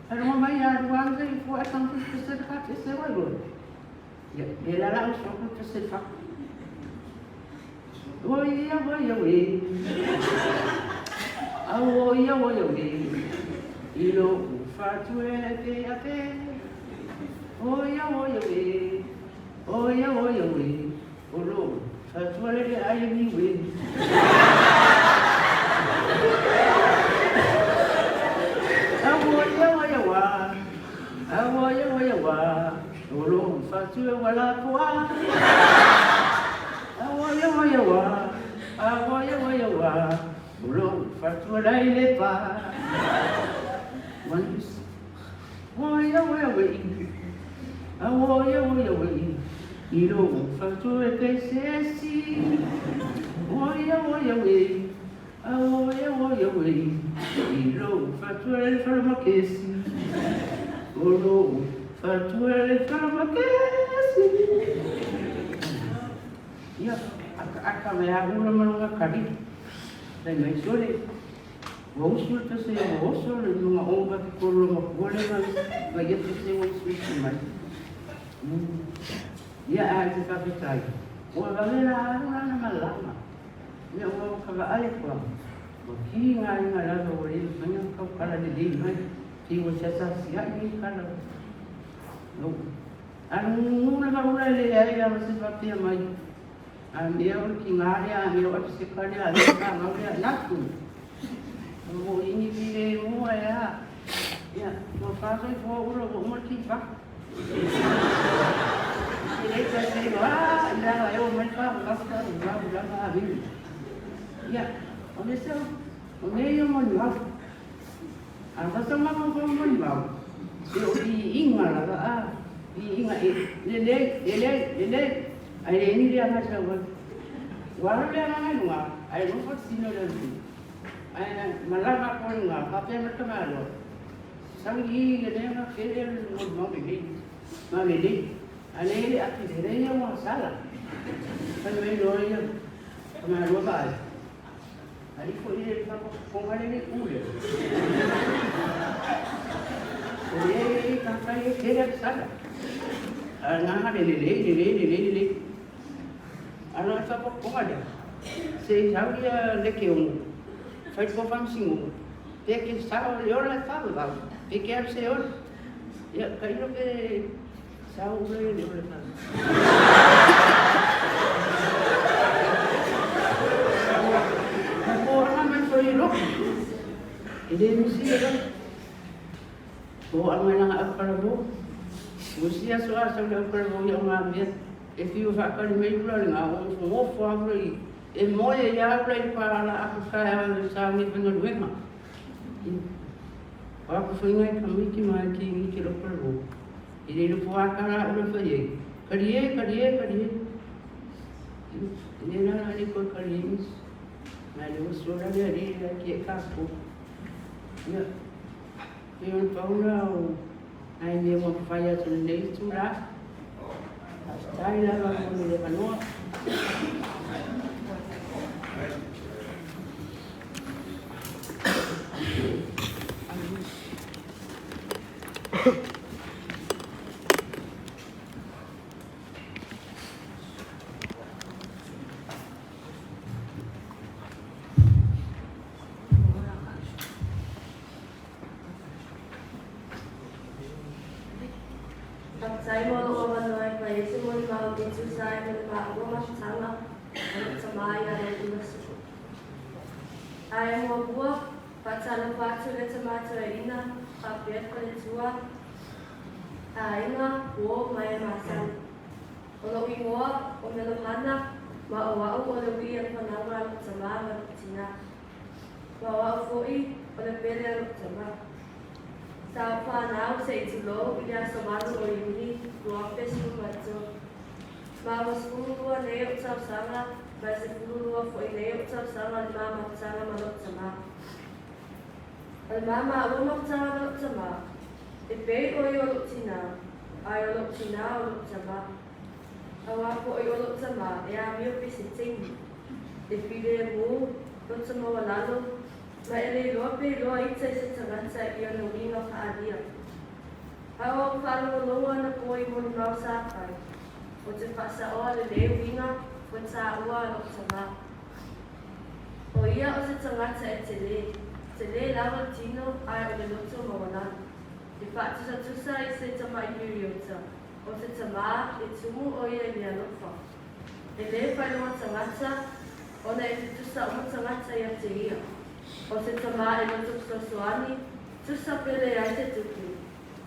Kalau mau bayar uang saya, buat sampai tersekat sesuatu. Ya, dia dah usah tersekat. Oh iya, weh. Oh iya, weh. Ilo fatwe ate. Oh iya, weh. Oh iya, weh. Olo. Fatwa dia ayam ni weh. Awoya. Olo fatwa wala kuah. Awoya. Olo fatwa dah lepas. Manis. Awoya. Ilo fatwa kesesi. Awoya. Ilo fatwa farmakesi. Olo fatwa farmakesi. Ya, akak maya ulah menunggu kadi. Dan maisore. Wausul tu saya wausul menunggu obat kurung boleh bagi tu saya wausul cuma. Ya, ada tapi saya. Wala nama lama. Ya, wala kaga kuam. Bagi ngai boleh banyak kau kalau di mana. Tiwa saya siap ni kalau. Anu mula le ya masih seperti yang mai. Dia kingaria, dia sekali ada ngawia nakku. Oh ini dia mu ya. Ya, mau pasal ulo umur kita. Ini saya dah ayo mereka kasar udah habis. Ya, oleh sebab yang mau apa sama mau mau. Ingat ini ada ini dia macam apa? Walau dia mana luar, ada lupa sini lagi. Malah apa luar, apa yang mereka malu. Sangi dia nak kerja mau begini, ada ini apa dia yang masalah. Kalau ini Kama lua ba. Ali ko ile pa ko ngale ni ule. Ele ka kai kere sada. Ana le. Ana sa ko ngale. Se sabia le que fai ko fam singo. Te que sa yo la sabe ba. Te que ar se yo. Ya kai lo que sa ule le ule. Ini mesti ada. Bawa mana apa lagi? Mesti asal sudah perlu yang ambil. If you have a medical now, more probably more ya boleh para aku saya sami dengan wema. Aku sengaja kami kini kilo perlu. Ini lupa kalau udah pergi. Kerja. Ini nak ni kau kerja. Malu sudah dari lagi kapu. Ya, yang tahu lah, ini mau fire sendiri sudah. Saya lah kalau dia penuh. Saya mau mengenai Yesus mau Yesus saya mau masuk sama semaya dan tulis. Saya mau buat pacaran dan semacam ini, tapi kalau tua, saya mau main masan. Kalau iwa, kalau mana, mau kalau yang penawar sama Cina, mau foi, kalau beli sama. Sa panau sa itulo, ia sabado o ini, luapes lumato. Mas puluwa leo sama, mas puluwa foi leo sama, mama sama malot sama. Mama malot sama. Ipe o yolot sina, ay yolot sina yolot sama. Awa po yolot sama, ya miyo pisiting. Ipide mo, lot sama walalo. Maile lope loa itse se tangata ia no winga faadia. Hawa whalo loa na koi moni mau sakai. O te whasa oa le leo winga, o ta ua no tanga. O ia o se tangata e te le lava tino ai o le loto mawana. Te whaatusa tusa i se tama i miriota. O te tama e tumu o ia i mea lofa. E le whainoa tangata, ona e te tusa o tangata ia te ia. O se tama e loto soani, tusa pele ai te tuku.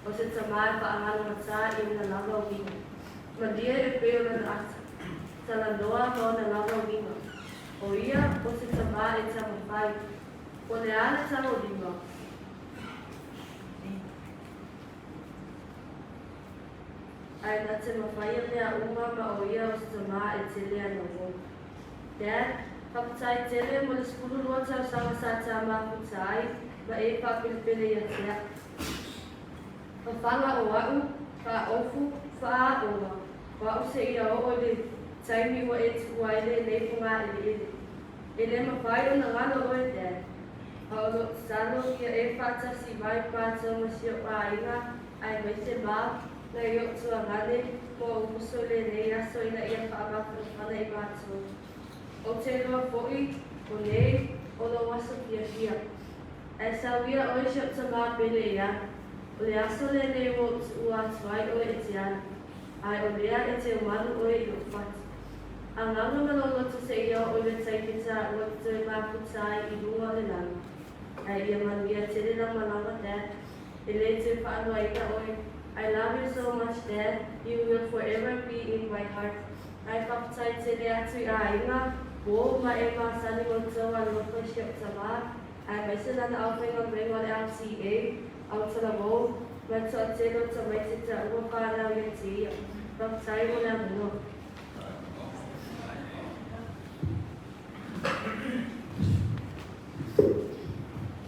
O se tama e paangalo mata i una lava o winga. Madia e peo na rata. Tala noa no na lava o winga. O ia, o se tama e tama whai. O le ana tama o winga. Ai na te mawhai mea unga ma o ia o se tama e te lea na wo. Dad, paputai tele mo le sepuluh lua tau sama sa tama putai, ma e papilipele ia tea. Whanga o au, wha ofu, wha aonga. Wha use ia o le taimi wa e tukua ele nei punga ele. Ele mawhai o na ngano o e te. Haolo salo ia e whata si mai pāta ma si o pāinga, ai mai te mā, na i o tua ngane, mo o muso le nei aso ina ia whaamaka whana i mātua. O te roa fo'i, o nei, o lo waso pia. E sawia o e shop ta mā pele ia, o le aso le nei o ua tuai o e te ana. Ai o lea e te umanu o e i o whatu. A nganga maloloto se ia o le taipita o te mā putai i runga le langa. Ai ia manuia tere na malanga Dad, e le te whaanua ina oi. I love you so much Dad, you will forever be in my heart. Ai whaputai tere atu a inga, Bo ma e ma sani mo tau a loko siap sama, ai mai se lana au whainga mrengo le LCA, au tala mo, ma toa telo ta mai te ta ua whanau ia te ia, whaputai mo na muno.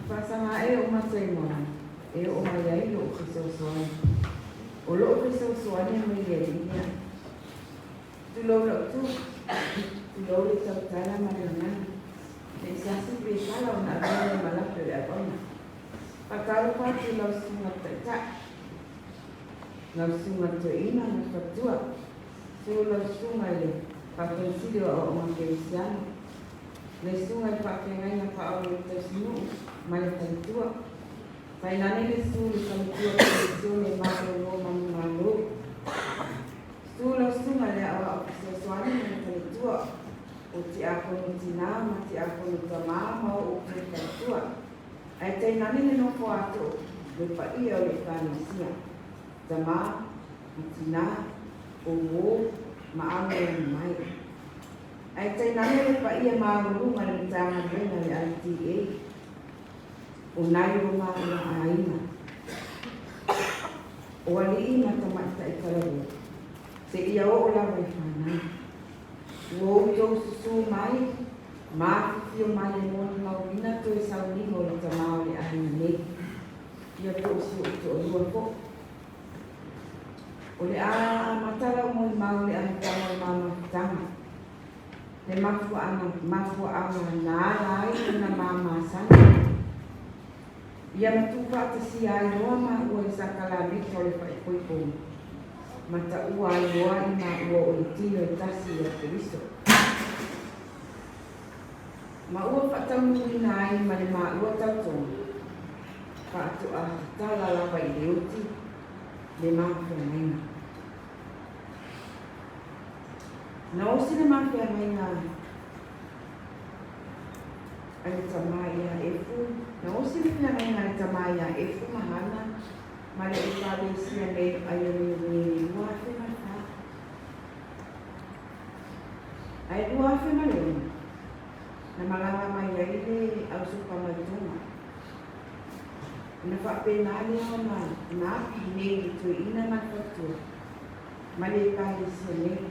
Pasanga e o matai mona, e o mai ai o kisau soani. O loo kisau soani mai e ia. Tu lau lau tu, Lori sautara malangan. Nesiasi kalau nak ada malah tidak pernah. Pakal pati lau sungat tak. Lau sungat tu ina nak tua. So lau sungai le. Pakai sido orang Kristian. Le sungai pakai ngaya pa orang tersinu malah tua. Painane le sulu tua Kristian malu malu. Lau sungai le awak sesuatu malah tua. Uti aku nutina, mati aku nutama mau uti tua. Ai te nani no foato, lupa ia oleh kanisia. Tama, nutina, umu, maame mai. Ai te nani lupa ia maulu malintangan dengan LTA. Unai rumah yang aina. Wali ina tamat tak ikalabu. Se ia olah wehana. Wo yo susu mai ma yo mai mo mau vina to sa ni mo ta mau le ani ne ya to su to lo ko ole a matala mo mau le ani ta mo mama tama le mafu ana na lai na mama sana ya tu fa ta si ai no ma o sa kala bi to le fa ko mata ua ina ua o le tino e tasi a Kristo. Ma ua whatamunina ai ma le ma ua tautonga. Whatu a tala lawa i le uti le mawhia mainga. Na osi le mawhia mainga ale tamai a efu. Na osi le mawhia mainga ale tamai a efu mahana. Mari ikabe siya may ayon ni wafe na ta. Ay wafe na yun. Na mga mayay ni ang supamadunga. Napapenali ako na napinig ito ina nagpatu. Mari ikabe siya may.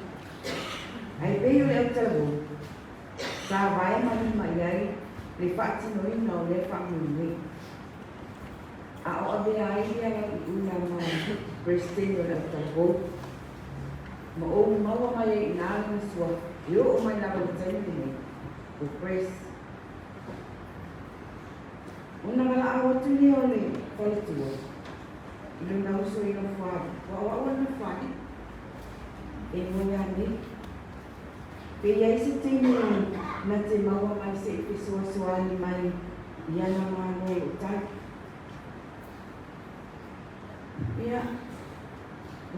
Ay bayo ang tabo. Sabay mali mayay. Lipat sinuin na ulipat muli. Ako abiyay niya yung unang Pristino ng tabo. Maong mawamaya inang suwa. Yung umay labag sa'yo din o pres. Unang alaawat yun niya ulit. Palituwa. Ilang na uso ilang fad. Wawawan na fad. Imo yan eh. Kaya isitin yun natin mawamay sa ipiswa-swa ni may yan ang mga ngayutan. Ya,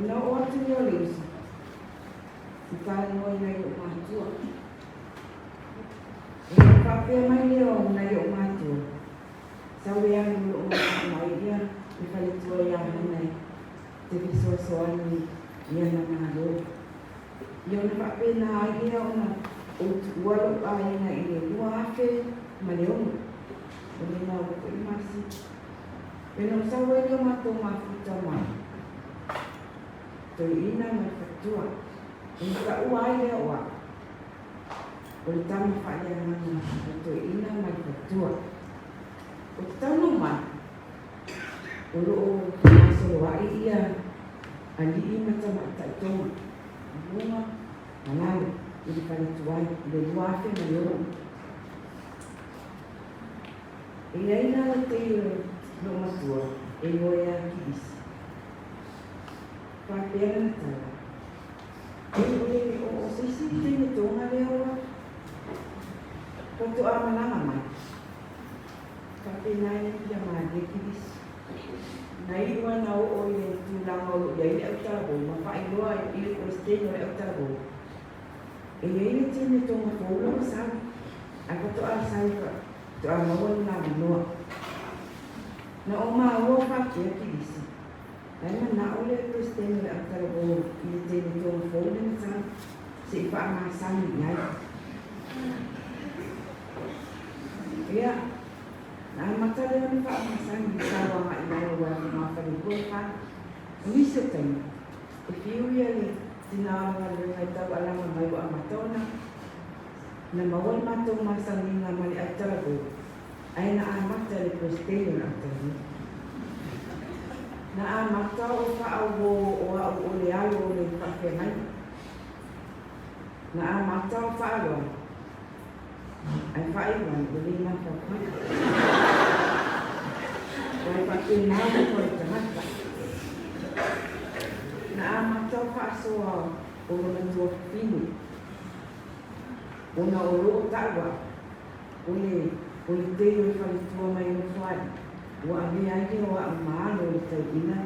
una oatu yolis. Kita mo na yung matua. Yung papel may yung na yung matua. Sabi ang yung matua iya, ipalituwa yan na tibisosoan ni yan na malo. Yung papel na iya na walo ay na iya. Duwafe, maliong. Uli na ako imasi. Pero sa wala mafuta ma. To ina mafutua. Inka uai wa. Ultama fa ya na to ina mafutua. Utano ma. Ulo maso wa iya. Ali mata mata to. Bunga. Malalo. Ili kali tuai. Ile duafe maloro. Ina na te Numa tua, eu ia aqui. Papel na tela. Eu sei se tem então na leoa. Quanto a mana mãe. Papel na ia que chamar de aqui. Na ilha na o ia tu lá o ia ia o tabo, mas vai ilha ele Pristino é o tabo. E ele tinha então uma folha, sabe? Agora tu a sai tu a mau na noa. Na oma wo fakir kidisi. Ayman na ule Pristino ang talago ilite nito folen sa si paamasan niya. Kaya na matala ni paamasan ni sawa nga inawa ni mga palibot pa. Umisip tayo. If you really tinawa nga ito alam ang may ang matona na mawal matong masangin nga mali at talago ay naamak dari Pristino ang tayo. Naamak ka o kaawo o ulialo ulit pakenay. Na matau whaaro. Ai whaiwan, uli na whakaka. Wai whaki nāu kore te hata. Na matau whaasoa o lona tua whinu. Ona o loo tawa. Ule teo whalitua mai no whai. Wa ame aike o a maalo o tau ina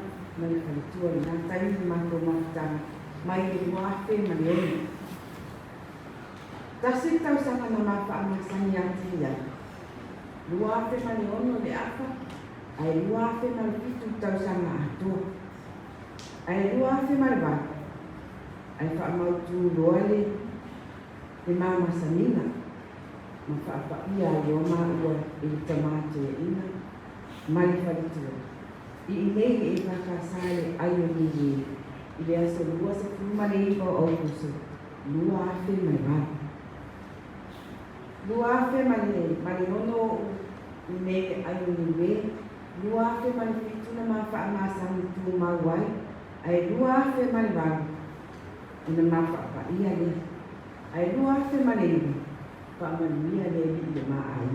mai whalitua i nā taimi mako mafutanga. Mai e muafe mani oni. Tasi tau sanga na mapa amasangi ati ia. Luafe mani ono le apa. Ai luafe mani pitu tau sanga atua. Ai luafe mani wa. Ai wha mautu loale e mama sanina. Ma wha apa ia i o ua e tamate ina. Mai whalitua. I inei e whakasale aio ni i le aso lua sa kumane iwa o kusu. Luafe mani wa. Luafe mani ono me ayo niwe. Luafe mani fitu na mafa amasangi tu mawai. Ai luafe mani waru. Ina mafa pa iya le. Ai luafe mani iwa. Pa mani iya le i ma ai.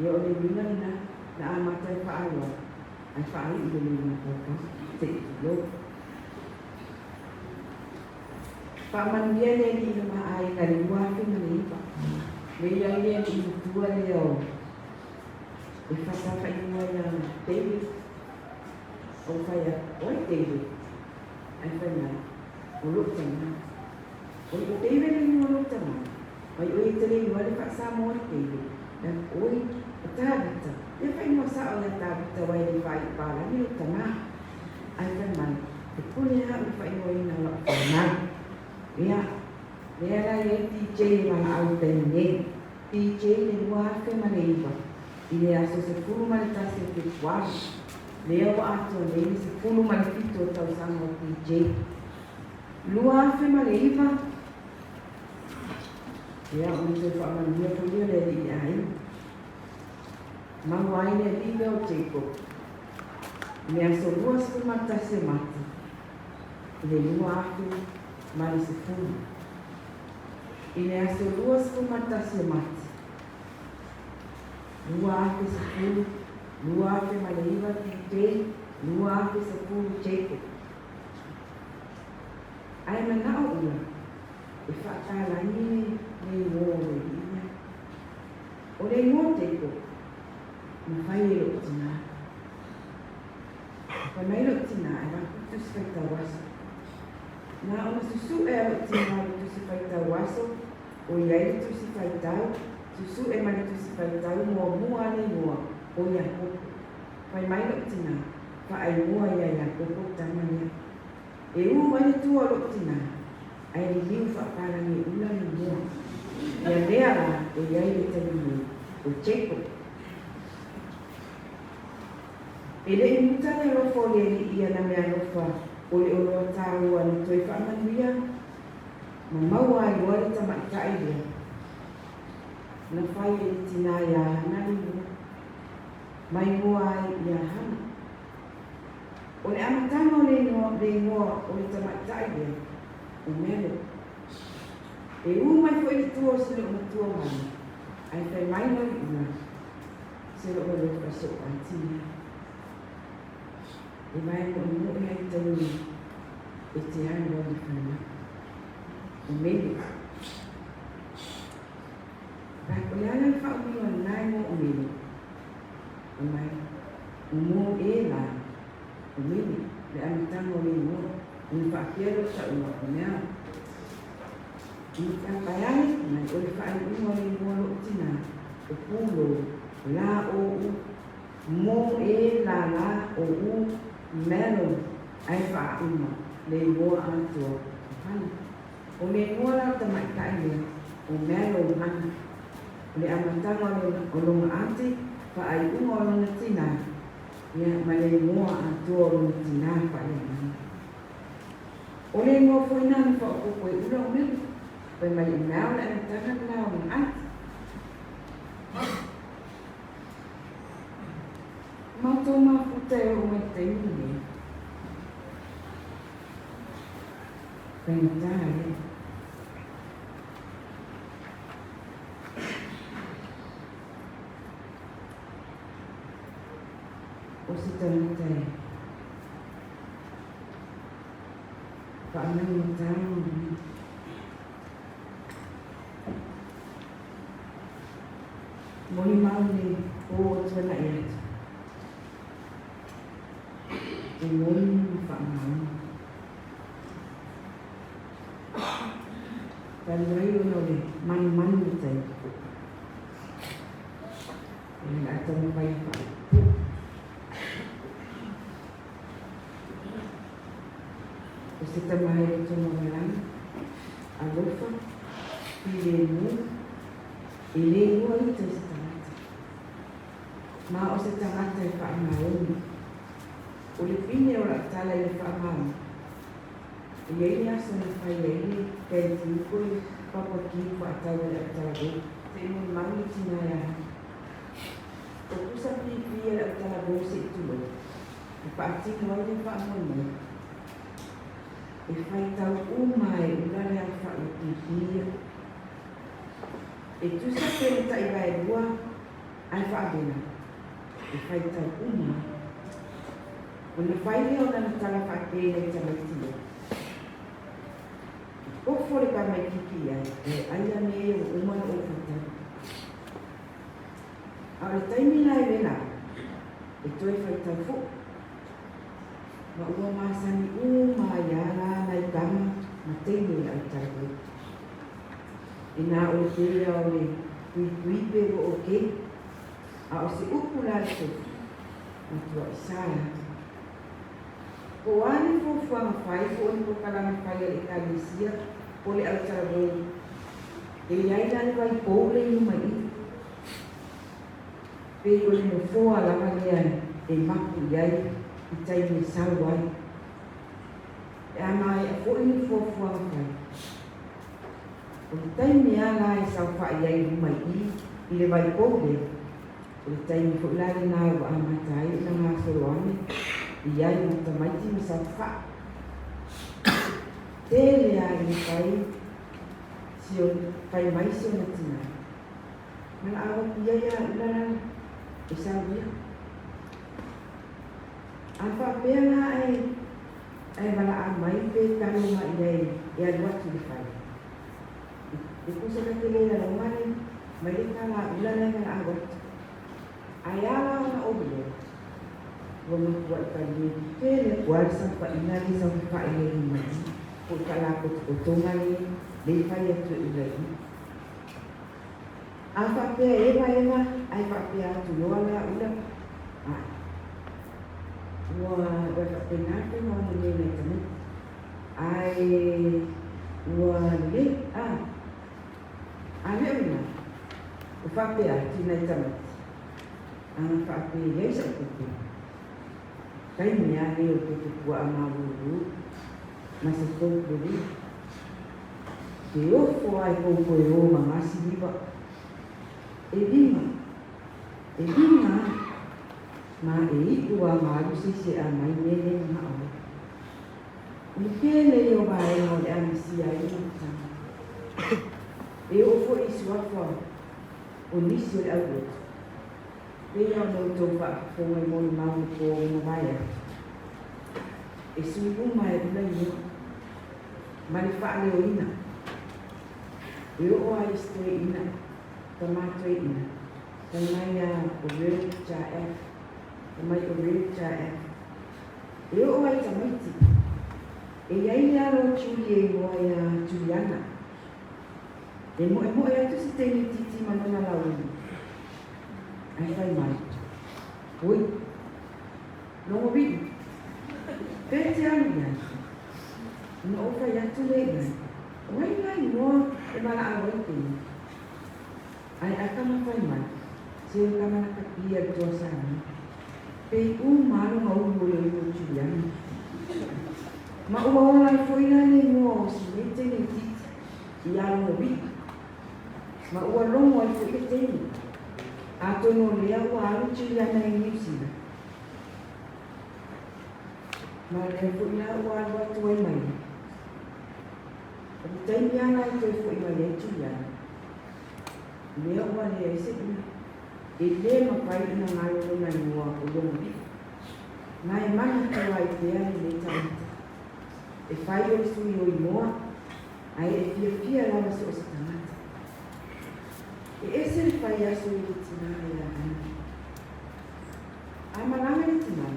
Ia o le mina ina na amatai pa ayo. Ai pa ai i le mina koka. Te lo. Pa mani iya le i ma ai ka luafe mani iwa. Leia ia i tua leo. E whakawha i mua ia David. O whaia, oi David. Ai whaina, o lutanga. Oi o David i mua lutanga. Ai oi te rei wale whaksa moa David. Na oi, o tābita. Ia whai mua sa o ia tābita wai ni whai pāra ni lutanga. Ai whaina, e pune ha i whai mua ina la whaina. Ia, lea la e TJ mana au tenge. TJ le luafe mane iwa. I le aso se pulu mane tasi o te kuari. Lea o ato le se pulu mane pito o tau sama o TJ. Luafe mane iwa. Lea o te whamanua pulia le li ai. Mawai le liga o Jacob. Le aso luas pulu mane tasi o mati. Le luafe mane se pulu. I le aso luas pulu mane tasi o mati. Luafe se pulu, luafe maneiva TJ, luafe se pulu Jacob. Ai manao ua, e whaakalani nei ngō le ina. O le ngō Jacob, na whai e lo tina. Whai mai lo tina e wakutu si whaita waso. Nā ona susu e lo tina lo si whaita waso, o iai tu si whaitau, susu e mani tu si whaitau mua mua ne mua o ia koko. Whai mai lo tina, wha ai mua ia koko tamania. E u mai tua lo tina, ai li liu whakarangi ula ni mua. Ia lea la o iai le tani mua, o Jacob. E le imutane rofo le li ia na mea rofa, o le oloa tāua ni toi whamanuia, ma maua ai wale tamaitai lea. Na whai e tina ia hanani mua, mai mua ai ia hana. O le amatanga o le ngoa o le tamaitai lea, o mele. E mai fo i tua se le o matua mai, ai whai mai nori ua, se le o le whaso ai tina. E mai mo i mo i ai tauni, e te ai wali whana, o mele. Ko le ala whaumia nai mo o mele. O mai, o mo e la, o mele, le amitanga o le mo, o le whaakiero sa ua o mea. I whakaiai, mai o le whaai o le mo lo tina, o pulo, la o u, mo e la la o u, melo, ai whauma, le mo atua, hana. O le mo la tamaitai le, o melo hana. Le amatanga o longa ati, pa ai unga o longa tina, ia ma le ngoa atua o longa tina pa ia mani. O le ngoa fwina ni wha o koe ura o mele, pa mai i mea le amatanga na o longa ati. Mato ma puta e o me te uni. Pa i mataha e. o se tangata whaanau o tāu moni mau ni o tuana i atu e moni whaanau Kalai ono le mani ni tai. Ini atau mai pa. Kita mai itu mengalang alofa ilmu itu setengah. Mau setengah tai pa mau. Oleh ini orang tala yang pa mau. Ia asal saya ini pentingkul papa kipa atau temu mami cinaya. Aku sampai dia atau bosi itu loh. Pasti kalau dia pak mau. Ifai tahu umai ular yang pak dia. Itu sampai tak ibai dua. Alfa abena. Ifai tahu umai. Unifai dia orang tala pakai yang macam itu. O fore ka mai kiki ai, aia me o umana o kata. Aure taimi lai vela, e toi fai tau fo. Ma ua masani umaiana nai kama, ma teimi ai tau. E nā o te rea o le kui pe o ke, a o se upu lai so, ma tua isaya. Ko ani fo fuanga fai, ko ani ko kalama fai e kalisia, Pole al taraboi. E ai nani vai poule i mai. Pe ole no foa lava lea e maku iai i tai me sau ai. E anai a fo ini fo fuanga fai. O le tai me ala e sau fai iai mai i le vai poule. O le tai me fo lari nai wa amatai na ngā soroane. Iai mo tamaiti me sau fai. Tele ai kai sio kai mai sio na tina. Mana awak dia ya udaran isang dia. Apa pena ai bala mai pe kanu mai dai ya buat tu kai. Iku sudah tele la mani mai kala udaran kan awak. Ayala na oblo. Wong buat kali tele buat sampai inali sampai ini mai. Kala ko utungan ni lepai atu ilai. Apa pe eva ai pa pe atu lola udah. Wa berapa penat mau ni ni. Ai wa le ane una. Ufa pe atu ni tamat. Pa pe ye sa ko. Kai ni ani o tu kuah malu. Masa tu dulu, dia foi com o mangasi diba. Edima, ma tua malu sisi amai nene mau. Mungkin yo bae no de amisia itu macam. Eu foi suafa, início de agosto. Dia no topa com o mon mau com o baia. Isso uma é bem Manifa leoina. Eu ai streina. Tomato ina. Tamaya oil cha F. Tamay oil cha F. Eu ai tamati. E ai ro chulie moya Juliana. Emo ya tu si teni titi manana launi. Ai fai mai. Oi. Longo bi. Pete ania. No fa ya tu le na. Wai ngai mo e bala awai ti. Ai akama fai mai. Se kama na kapia dosa ni. Pe malu mau bole mo Juliana. Ma o wala foi na ni mo si mete ni ti. Ia mo bi. Ma o longo ai foi te ni. Ato no le au alu Juliana ni si. Ma le foi na o alu tu ai mai. Tapi dia nak tu foi mai Juliana. Le o le ese ni. Ele mapai na ngalo na ni wa o longo bi. Nai mana kua I te ai le taita. E whai o sui o I moa, ai e pia lawa so o sa tangata. E ese le whai aso I le tina e a ana. A malanga le tina.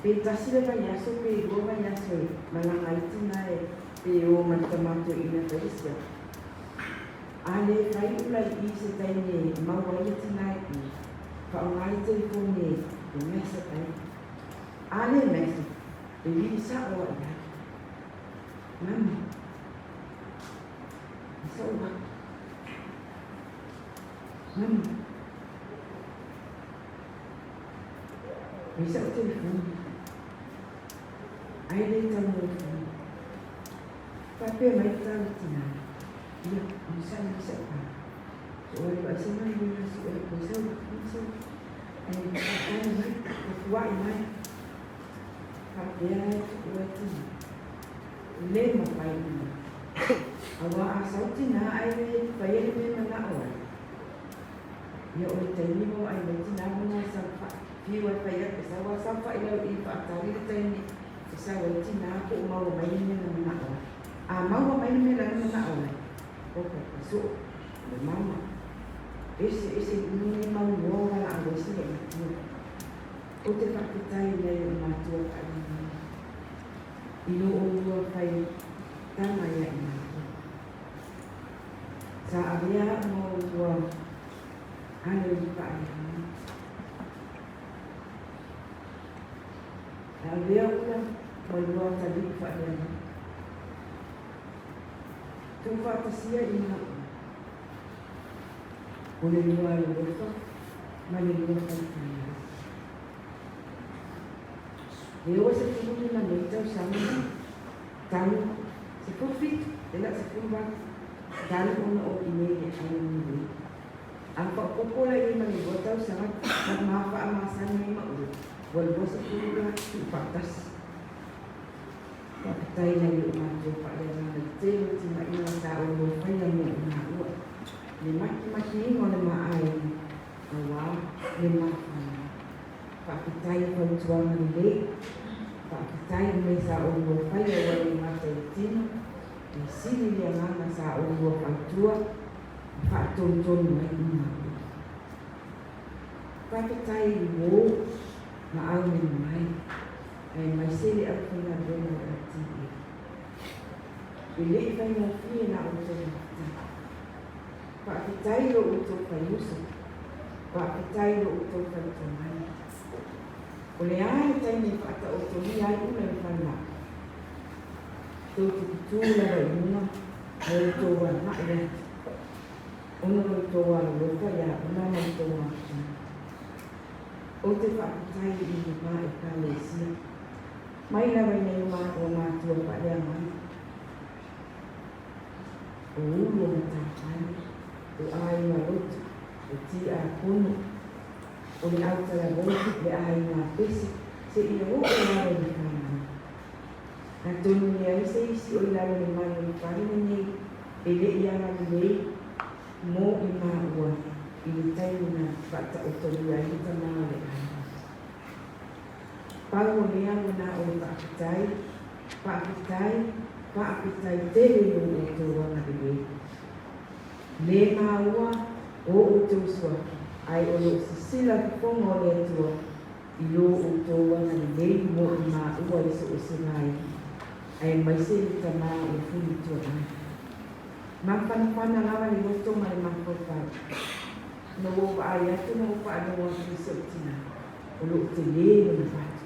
Pe tasi le whai aso pe I goa whai aso e malanga I tina e pe o matamato I na whaisia. A le whai ula I se taine maua I tina e whaongai telefone e mesa tai. A le mesa. E vidi sa o I ai. Mama. Sa o ai. Mama. Bisa o telefone. Ai le tau o telefone. Pape mai tau tina. Ia, bisa o ai. So ai ba se mai ni so ai ko so. Ai mai ko fuai mai. Pape ai o tina. Le ma pai ni. Awa asau tina ai le pai le mana o. Ia o te ni mo ai le tina mo sa fa. Piwa pai ke sa wa sa fa ila I fa tari te ni. Sa wa tina ko mau mai ni na mana o. A mau mai ni na mana o. Ko so le mama. Ese ni mau wo la a ese le. O te fa ki tai le ma tu ka ni. Ino o ua whai tama ia I mātua. Sa awea mo ua ane I whae hana. Sa awea ua mo ua tali I whae hana. Tu whatasia I mātua. O le lua I rofa, ma le lua whai whae. E o se tūni na nei tau sama, tau se kofit, e la se kumba, tau ona o I nei e ai ni. Ang pakokola I mani o tau sama, na mafa a masana I maulu, wal bo se kumba I patas. Pakitai na I umato pa e rana teo tina I na tau o whai a mo na ua. Le maki ingo le maai, awa, le maki. Pakitai ko tuang ni le. Pakitai me sa o mo fai o wale mata I tino. E sili le ngana sa o mo patua. Patonton mai I mau. Pakitai wo na au ni mai. Ai mai sili au kina dena o tini. E le I fai na fie na o to mata. Pakitai lo uto payuso. Pakitai lo uto payuso. O le ai taimi whata o toni ai una I whana. Tau tukitūna wa inuna, o le tōwa maile. Ona o le tōwa loka ia, ona o le tōwa kina. O te whakatai I ni mā e ka le sia. Mai lawa nei o mātua whaelea mai. O ulu o tātai, o ai ma rotu, o ti a kono. O le auta la voki le ai ngā pesi, se I o o lawa ni kāna. Na tonu ni ai se isi o lawa ni mai o whaina nei, e le I ana ni lei, mō I mā ua, I le tainu na whata o tonu ai hita mā le ai. Pau o le anga na o le whaapitai tere o tō wana le lei. Le mā ua o o tō suaki. Ai o lo sisila ki pongo le atua I lo o tō wana ni nei mo I mā ua I so o sinai. Ai mai se I ta mā o funi tua ai. Mapana lawa ni o tō mai makopai. No o wa ai atu no o wa anu o ki se o tina. O lo te le ni whatu.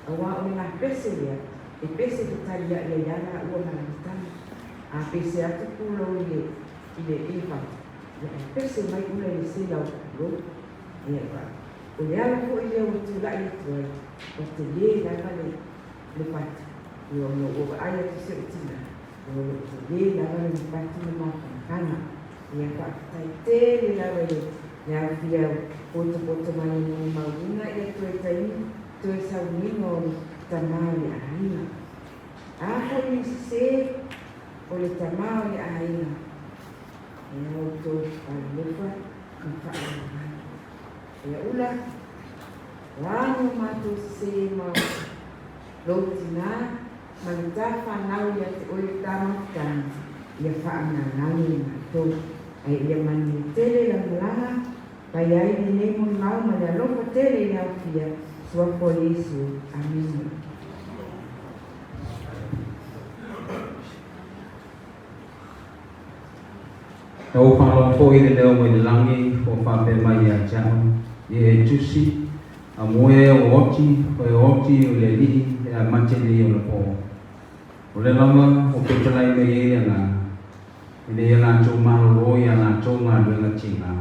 A wa o ngā pese lea. E pese ki tari a ia yana ua maranitana. A pese atu kulo I le e whatu. Pese mai una I se lau lo e wa o le ala ko I le o tu la I tu o te le la le pat I o no o ai atu se tina o te le la le pat no ma kana e ka tai te le la le ya fia o te mai no ma una e tu e tai tu e sa ni no tamale aina a ko ni se o le tamale aina e o to a lefa ka fa e ula Rano matu se mau lotina malita fanau ya te oi tamatan ya faana nani matu ai ya mani tele la mlanga pai ai ni nemo nau ma ya lofa tele ya pia sua por Yesu amin. Tau whalompo i leo mai langi o whape mai a jam e tusi a moe o oti o le li e a matele o le po. O le lama o petalai me e ana i le ala tō mahoro i ala tō ngā luenga tinga.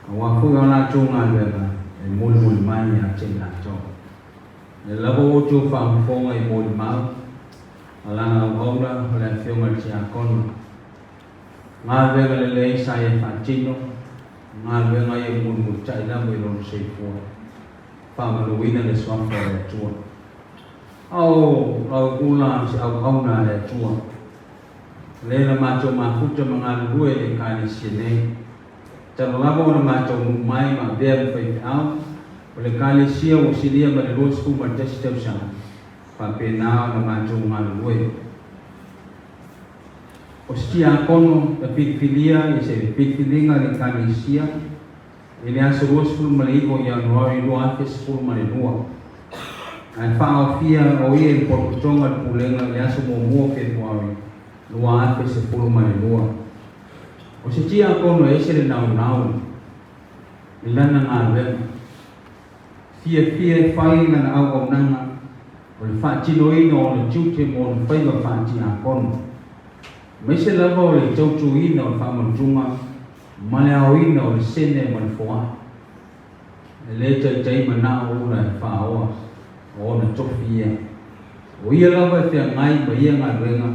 A wafu i ala tō ngā luenga e muli mai a tinga tō. Le lava o tō whaamfonga i muli mau a langa o haura o le whionga tia kono. Ngā venga le lei sa e whaatino, ngā venga e munu taina mo i lono seifua. Whaamanuina le swampa e atua. Au ula si au hauna e atua. Leila mātou mafuta mga lue e kāne sienei. Tano lava o na mātou mai ma bea mo whaipe au, o le kāne sia o silia ma le rosku ma tesi tausanga. Whapena o na mātou mga lue. O stia kono e pitfilia i se pitfilinga le kanisia i le aso rosful maligo i anuari lua afes ful malinua. Ai whao fia o ia i porkutonga pulenga le aso mua februari lua afes ful malinua. O stia kono e se le nau i lana ngā vema. Fia whai ngana au au nanga o le whaatino ino o le tute mo le whaiva whaatia kono. Mai se lava o le tautuina o le whaamantunga, ma le aoina o le sene ma le foa. Le taitai mana o ura e whaoa, o na tofia. O ia lava e whea ngai ma ia ngā ruenga,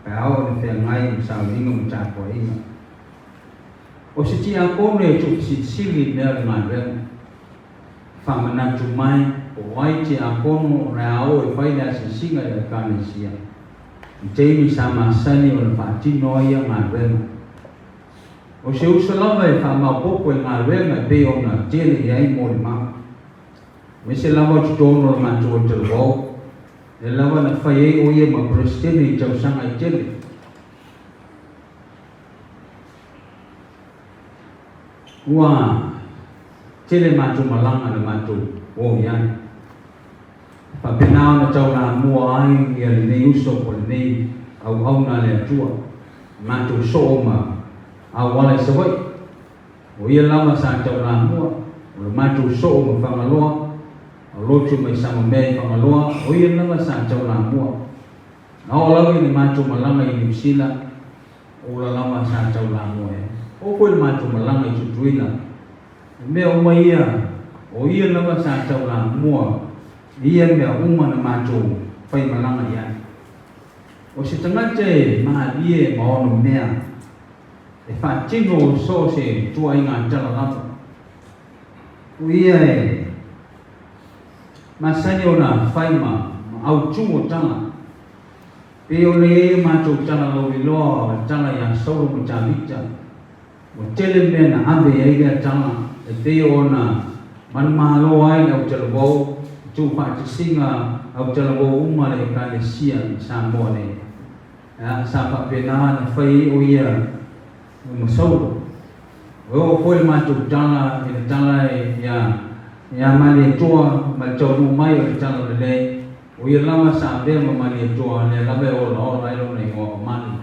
pe ao e whea ngai ma sauringa ma tākua inga. O se tia kone e tuki sili mea le ngā ruenga. Whaamanatu mai, o wai tia kono re ao e whaile asa singa e kāne sia. Teimi sama sani o le whaatino ia ngā ruenga. O se usalama e whaamaupopo e ngā ruenga e pe o na tele i ai mo le maa. Me se lava tutono le mātua o te lwau. Le lava na whai e o ia ma presidente i tausanga i tele. Ua tele mātua malanga le mātua o iai. Papenao na tau na mua ai i ale nei uso po le nei au na le atua. Mātou so ma au wale sa wai. O ia lama sa tau na mua. O le mātou so ma whangaloa. O lotu mai sama mei whangaloa. O ia lama sa tau na mua. Nao lawi ni mātou malanga i New Zealand. O la lama sa tau na mua e. O koe le mātou malanga i tutuina. Mea o mai ia. O ia lama sa tau na mua. Ia mea uma na mātou whai malanga iai. O se tangate maa ie maono mea. E whaatino so se tua inga tala lapa. O ia e masani o na whai ma au tungo tala. Pe o le e mātou tala lau i loa tala ia sauro mo tāmita. O tele mea na ave e ia tala. E te o na manumahalo ai au tala wau. Tu pati singa au tala wo uma le kane sia sa mone. Sa pa pena na fai o ia mo sauro. O foi ma tu tala e tala ya mali toa ma tonu mai o tala le. O ia lama sa be ma mali toa le labe o lo ai lo nei o mali.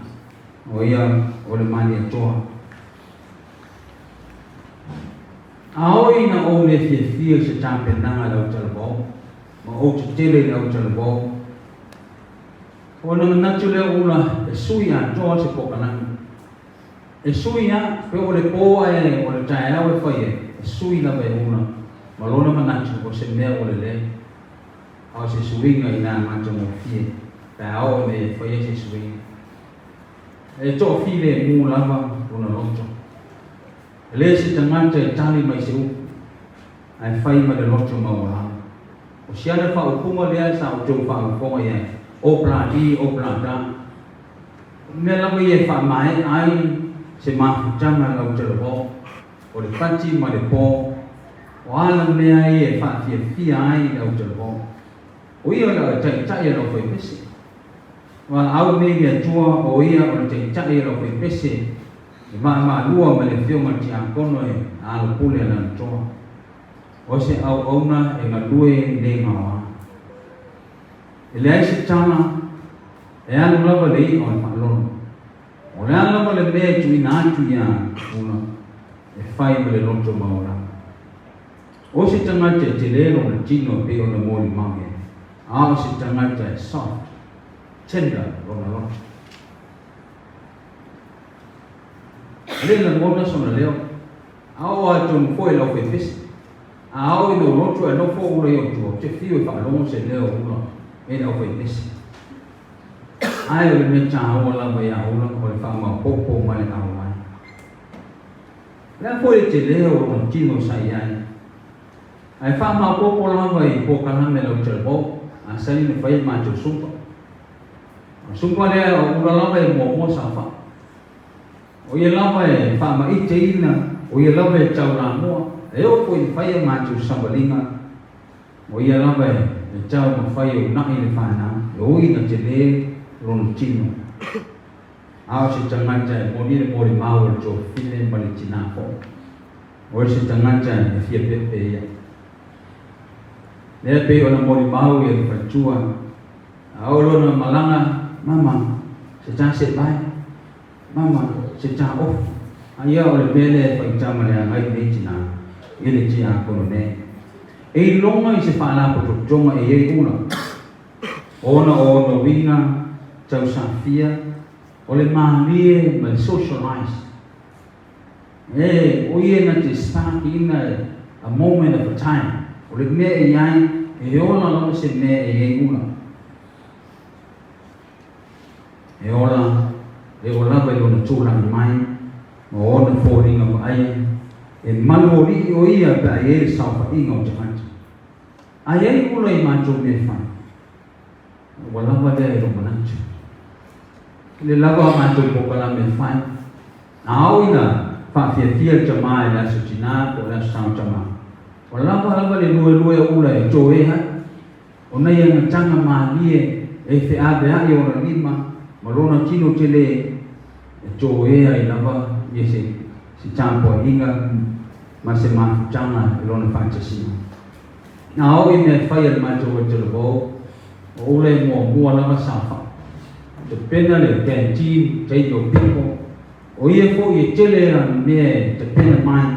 O ia o le mali toa. Aoi na o le fie se tampe nanga au tala bo. Ma o te tele au tala bo. O na natu le ula e sui a toa se pokananga. E sui a, pe o le poa e o le tae au e whai e sui na me ula. Ma lona manatu o se mea o le le. Au se suinga i nā mata mo fie. Pe au me whai e se suinga. E toa file e mū lava o na loto. E le se tangata e tali mai se upu. Ai whai ma le loto ma o lava. O siana whaupunga lea sa o tau whaupunga ia. O plati, o plata. Me lama ia whamai ai se mafutanga lau te roho. O le pati ma le pō. O Wala mea e fia ai au te bo. O ia la tai lo foi pese. Wa au me ia tua o ia o tai lo foi pese. Ma lua ma le fio ma ti akono e alo pule na toa. O se au ona e ngalue le ngawa. Ele ai se tama e alo lava le i o whalono. O le alo lava le mea tu ina atu ia una e whai ma le loto maora. O se tangata e te lero na tino pe o na mori mange. A o se tangata e soft, tender o na loto. Le na mona sona leo. Ao a tonu foi lau fe fesi. Ao ino loto e no fo ura i o tuo. Te fio e whaalongo se leo ura. E lau fe fesi. Ai o le me taha o lava ia ura o le whaama popo mai au mai. Lea foi te leo o na tino sai ai. Ai whaama popo lava i pokalame lau telebo. A sali ne whai mātou sumpa. Sumpa lea o ura lava i mua sa wha. O ia lava e whaama i te ina. O ia lava e tau rā mua. E o po i whai mātou sambalinga. O ia lava e tau ma whai o nai le whana. E o ina te lea rono tino. Ao se tangata e moni le mori mau le tō whine mali tina po. O se tangata e fia pepe ia. Lea pe o na mori mau ia le whaitua. Ao lona malanga, mama, se tā se bai. Mama, se tā ofu. A ia o le pele whaitama lea ngai le tina. Ia le tia kono ne. E longa i se whaalapo totonga e ei una. Ona o no winga, tau safia, o le malie ma le socialize. E o ia na te spark ina a moment of a time. O le mea e iai, e ola lama se mea e ei una. E ola, e ola vai lona tūranga mai, ma ona fōringa ma ai, e manu o rii o ia pe a e saupa inga o te hanta. Ai ei ula i mātou me whai. Wa lava lea e roma nantu. Le lava mātou pokala me whai. A au ina, whawhia te mai la su tina, o la su tama. Wa lava le lue ula e tō e hai. O nei anga tanga maalie, e te abe ai o na lima, ma lona tino te le, e tō e ai lava, i se tampo inga, ma se mafutanga, e lona whaitasina. A au ina e whai al mātou e te labo, o ule mua lava safa. Te pena le canteen, te o pipo. O ia fo i tele la me te pena mai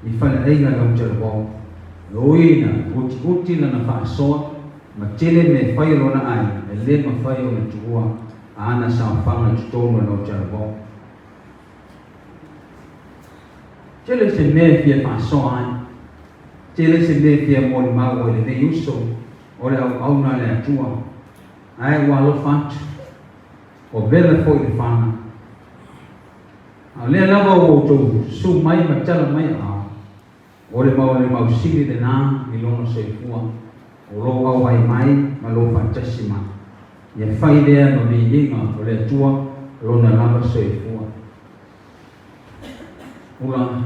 i whale einga lau te labo. O ina, uti la na wha soa, ma tele me whai rona ai, e le ma whai o na tuua, a ana sa whanga tutono lau te labo. Tele se me fia wha soa ai, tele se me fia mori mau e le ne uso, o le au na le atua. Ai walo fatu. O vela foi le whana. A lea lava o tō su mai ma tala mai a. O le mau siri de nā i lono seifua. O lo au ai mai ma lo fantasima. Ia whai lea no ni inga o le atua lona lava seifua. Ula,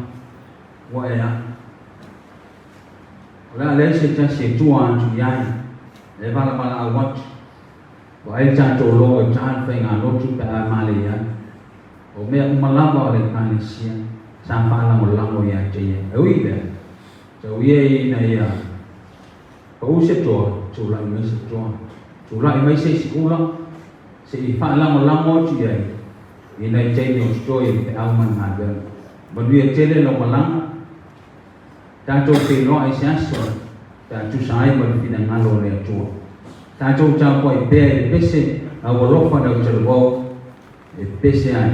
wa ea. O lea lea se ta se tua antu iai. E mala a watu. O ai tātou lo e tāna whai ngā lotu pe a male ia. O mea umalama o le kānesia. Sa whālango lango ia te ia. E ui lea. Te ui e ina ia. Pa u se toa. Tūlai mai se toa. Tūlai mai se si ula. Se i whālango lango tu ia. Ina i teine o stoi pe au man ngā bea. Manu ia tele lo malanga. Tātou te loa i se aso. Tātou sa ai manu whina ngalo le atua. Tātou tā koe pēr e pese a walofa nau te rau e pese ai.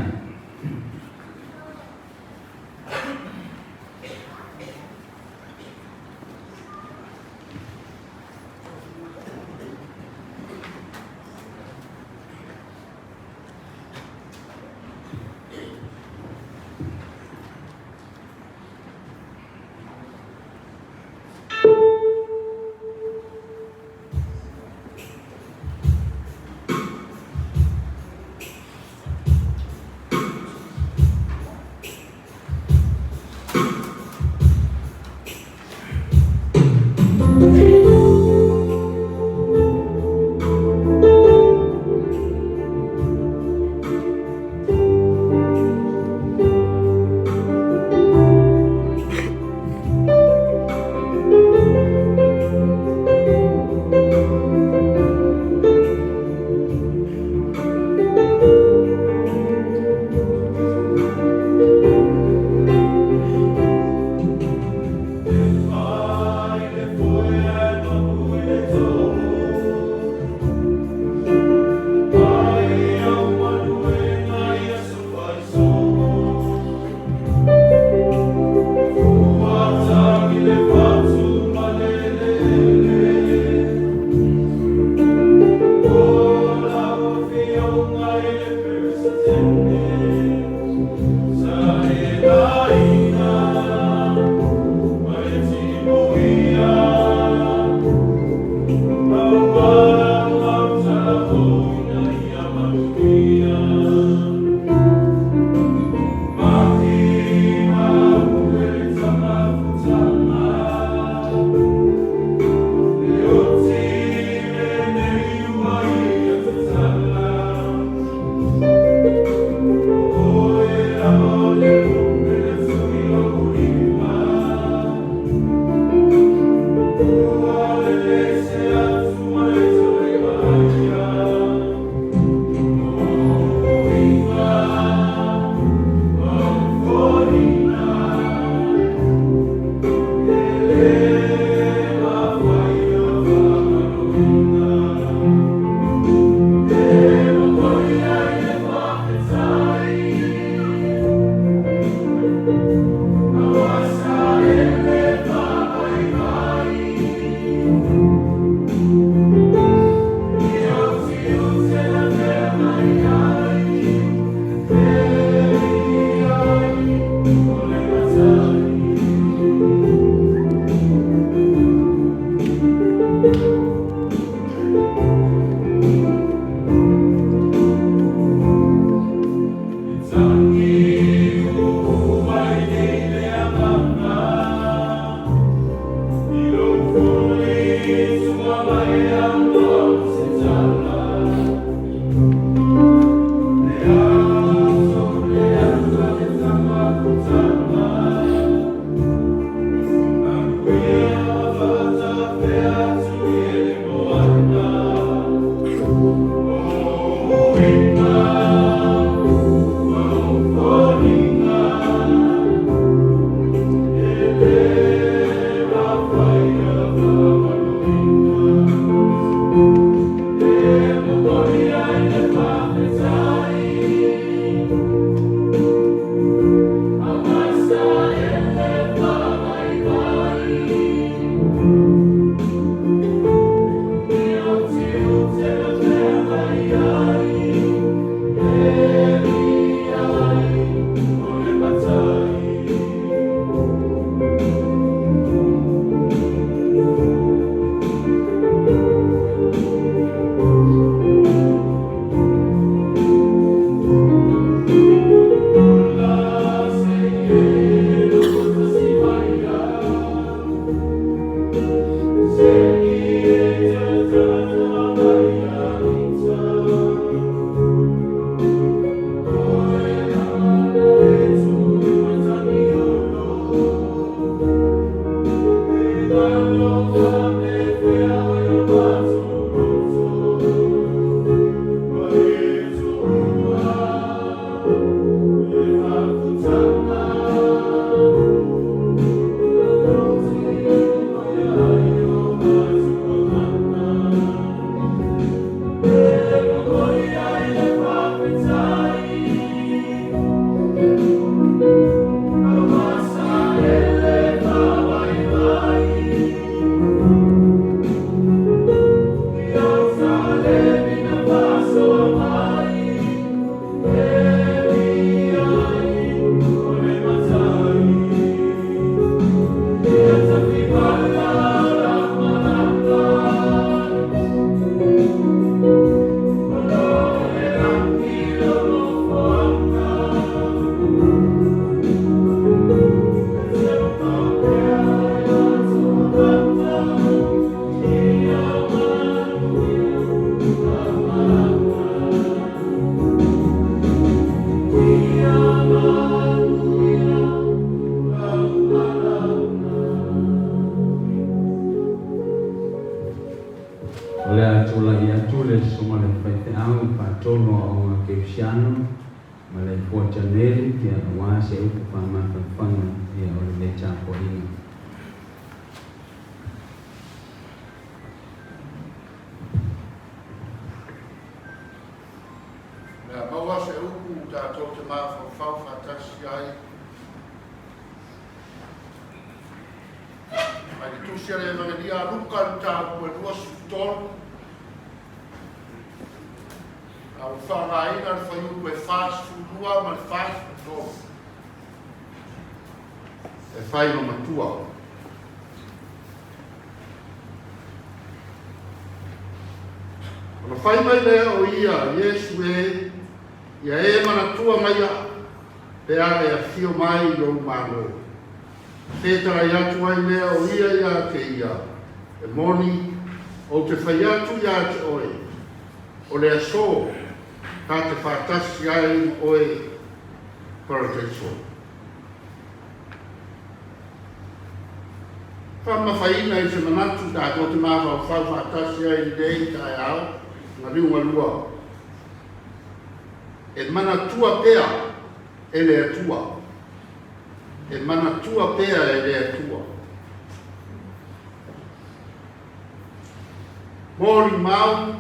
Mori mau,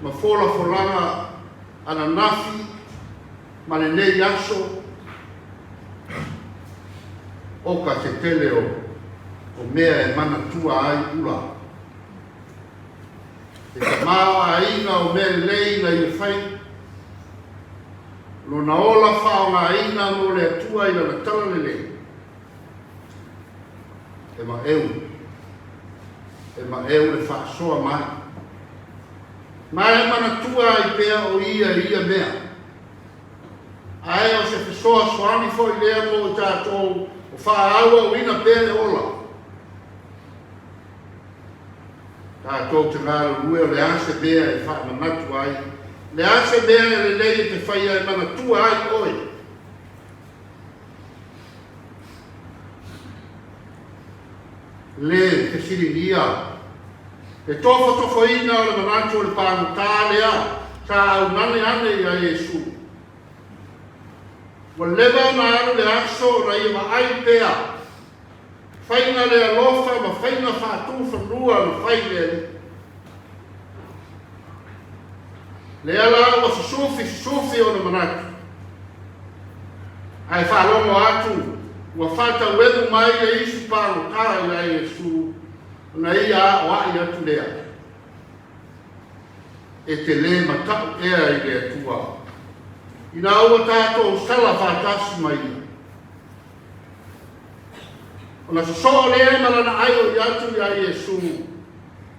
ma fola folanga ana nafi, ma le nei aso, o ka te tele o mea e mana tua ai ula. E ka maa aina o mea lei na i whai, lo na ola whao ngā aina mo le atua i na tala le lei. E ma eu le whaasoa mai. Mai mana tua i pea o ia mea. Ai o se whasoa soani fo i lea mo i tātou o whaaua o ina pea le ola. Tātou te ngāra rue o le ase mea e whaanamatu ai. Le ase mea le lei te whaia e mana tua ai oi. Le te sirinia. E tofo ina o le manatu o le pāmu tālea, tā au nane ane i a Iesu. Wa lewa na anu le aso na i wa ai pea. Whaina le alofa ma whaina whātū whanua na whaile. Le ala wa susufi o le manatu. Ai whalongo atu. Wa whata wedu mai e isi pālo tā i a Iesu, na ia o ai atu lea. E te le matau ea i lea tua. Ina aua tātou sala whātasi mai. O na soso lea marana ai o i atu i a Iesu,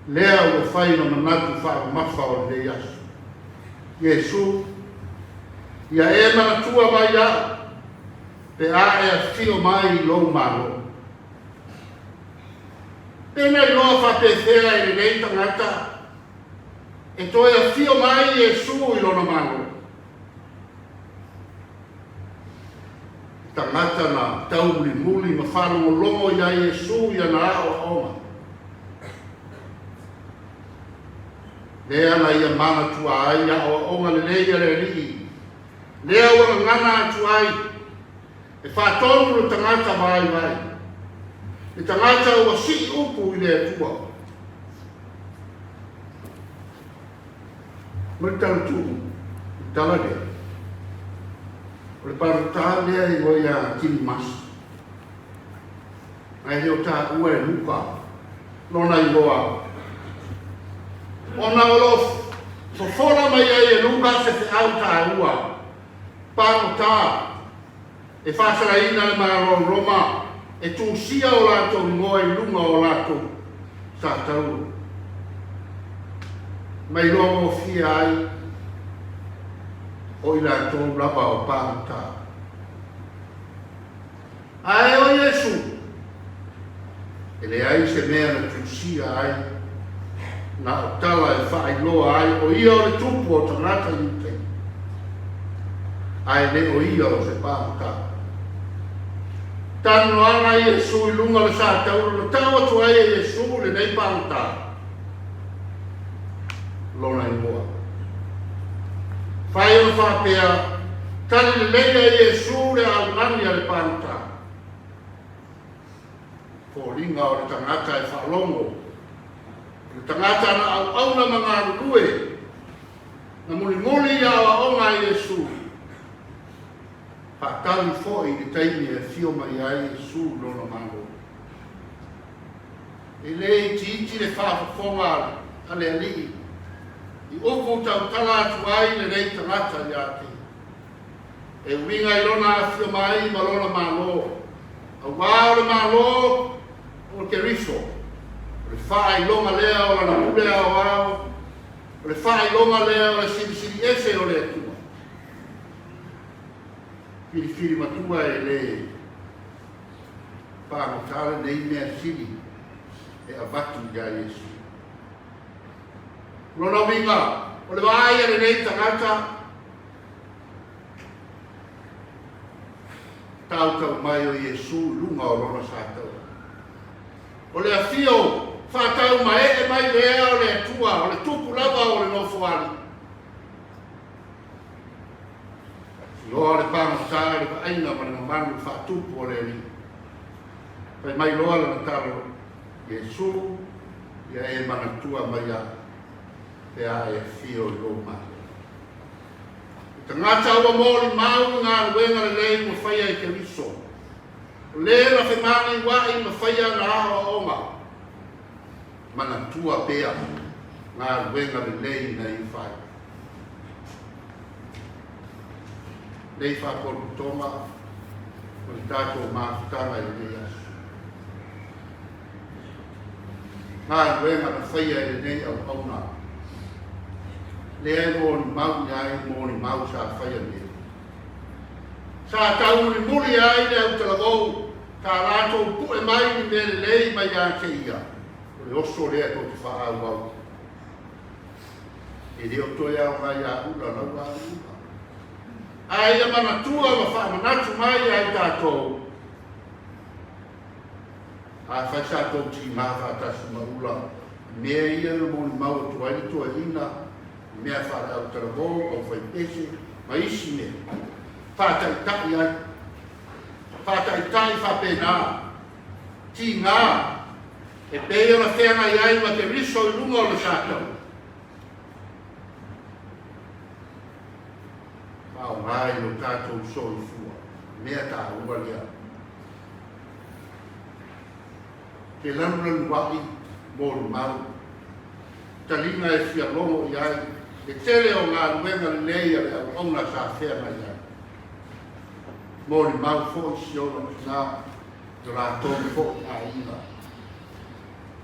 lea o whaina manatu wha mafa o le asu. Iesu, ia e manatua mai a, pe a e fio mai lo malo. Pena i loa whapewhea i rei tangata, e toi a fio mai Iesu i lona malo. tangata na tauli muli ma whanongolongo ia Iesu ia na ao onga. Lea na ia mana tua ai a o onga le leia le rii. Lea wana ngana atu ai. E whaatonu le tangata vai vai. Le tangata ua si upu i le atua. Mari tala tuu. Tala lea. O le paruta lea i ngoi a kini masu. Ai leo ta ua e luka. Lona i loa. Ona olo fofora mai e luka se te au ta ua. Pano ta. E whasara ina le maro Roma. E tu sia o lato ngoe lunga o lato. Sa tau. Mai lomo fia ai. O ila to rapa o pano ta. Ai o Yesu. Ele ai se mea na tu sia ai. Na tala e whaai loa ai o ia o le tupu o tangata i te. Ai ne o ia o se pāka. Tano anga Iesu i lunga le sa tauru, le tau atu ai Iesu le nei pāka. Lona i moa. Whai o whapea, tani le leia Iesu le au ngani a le pāka. Fōringa o le tangata e whaalongo. Tangata na au na mga rue na muli ia o onga Iesu. Patali foi i taimi e fio mai ai Iesu lona mango. E lei titi le whaafonga ale ali. I oku tau tala atu ai le rei tangata ia te. E winga i lona fio mai ma lona malo. A wao le malo o ke riso. O le whaai longa lea o la napulea o ao. O le whaai longa lea o la siri ese o le atua. Firi matua e le pāmotale nei mea siri e avatu ia Iesu. Lona winga, o le waia le nei tangata tau mai o Iesu lunga o lona sātau. O le afio whātau mai e mai lea o le atua, o le tupu lava o le nofoali. Si loa le pāmasā, le pāinga ma le manu whātupu o le li. Pai mai loa le nataro, Iesu, ia e manatua mai a, te a e fio i lo mai. I tangata ua mōri mau ngā ruenga le lei mo whaia i ke riso. O le la whemani wai ma whaia ngā awa onga. Mana tua pea ngā ruenga le lei na i whai. Lei whakoru tonga o le tātou māwhitanga i le asu. Ngā ruenga na whaia i le nei au auna. Le e mōni mau iai mōni mau sa whaia mea. Sa tau ni muli ai le au talagou. Ka rātou pu e mai ni me le lei mai a ke ia. Le oso lea ko te wha au au. E reo toi au mai a ula lau a ula. Ai a mana tua ma wha manatu mai ai tātou. A whai sātou ti māwha tasu ma ula. Mea ia mo ni mau atu ai tua ina. Mea wha au tarabo au whai pese. Ma isi mea. Whātai tai ai. Whātai tai whapena. Ti ngā. E pēo na whenga iai ma te riso i lunga o le sātau. Pao ngai no tātou so i fua. Mea tā ua lea. Ke lanu waki mōru mau. Talinga e fia longo iai. E tele o ngā ruenga le leia le au onga sa whenga iai. Mōri mau fo i siona ngā. Te rātou fo a ina.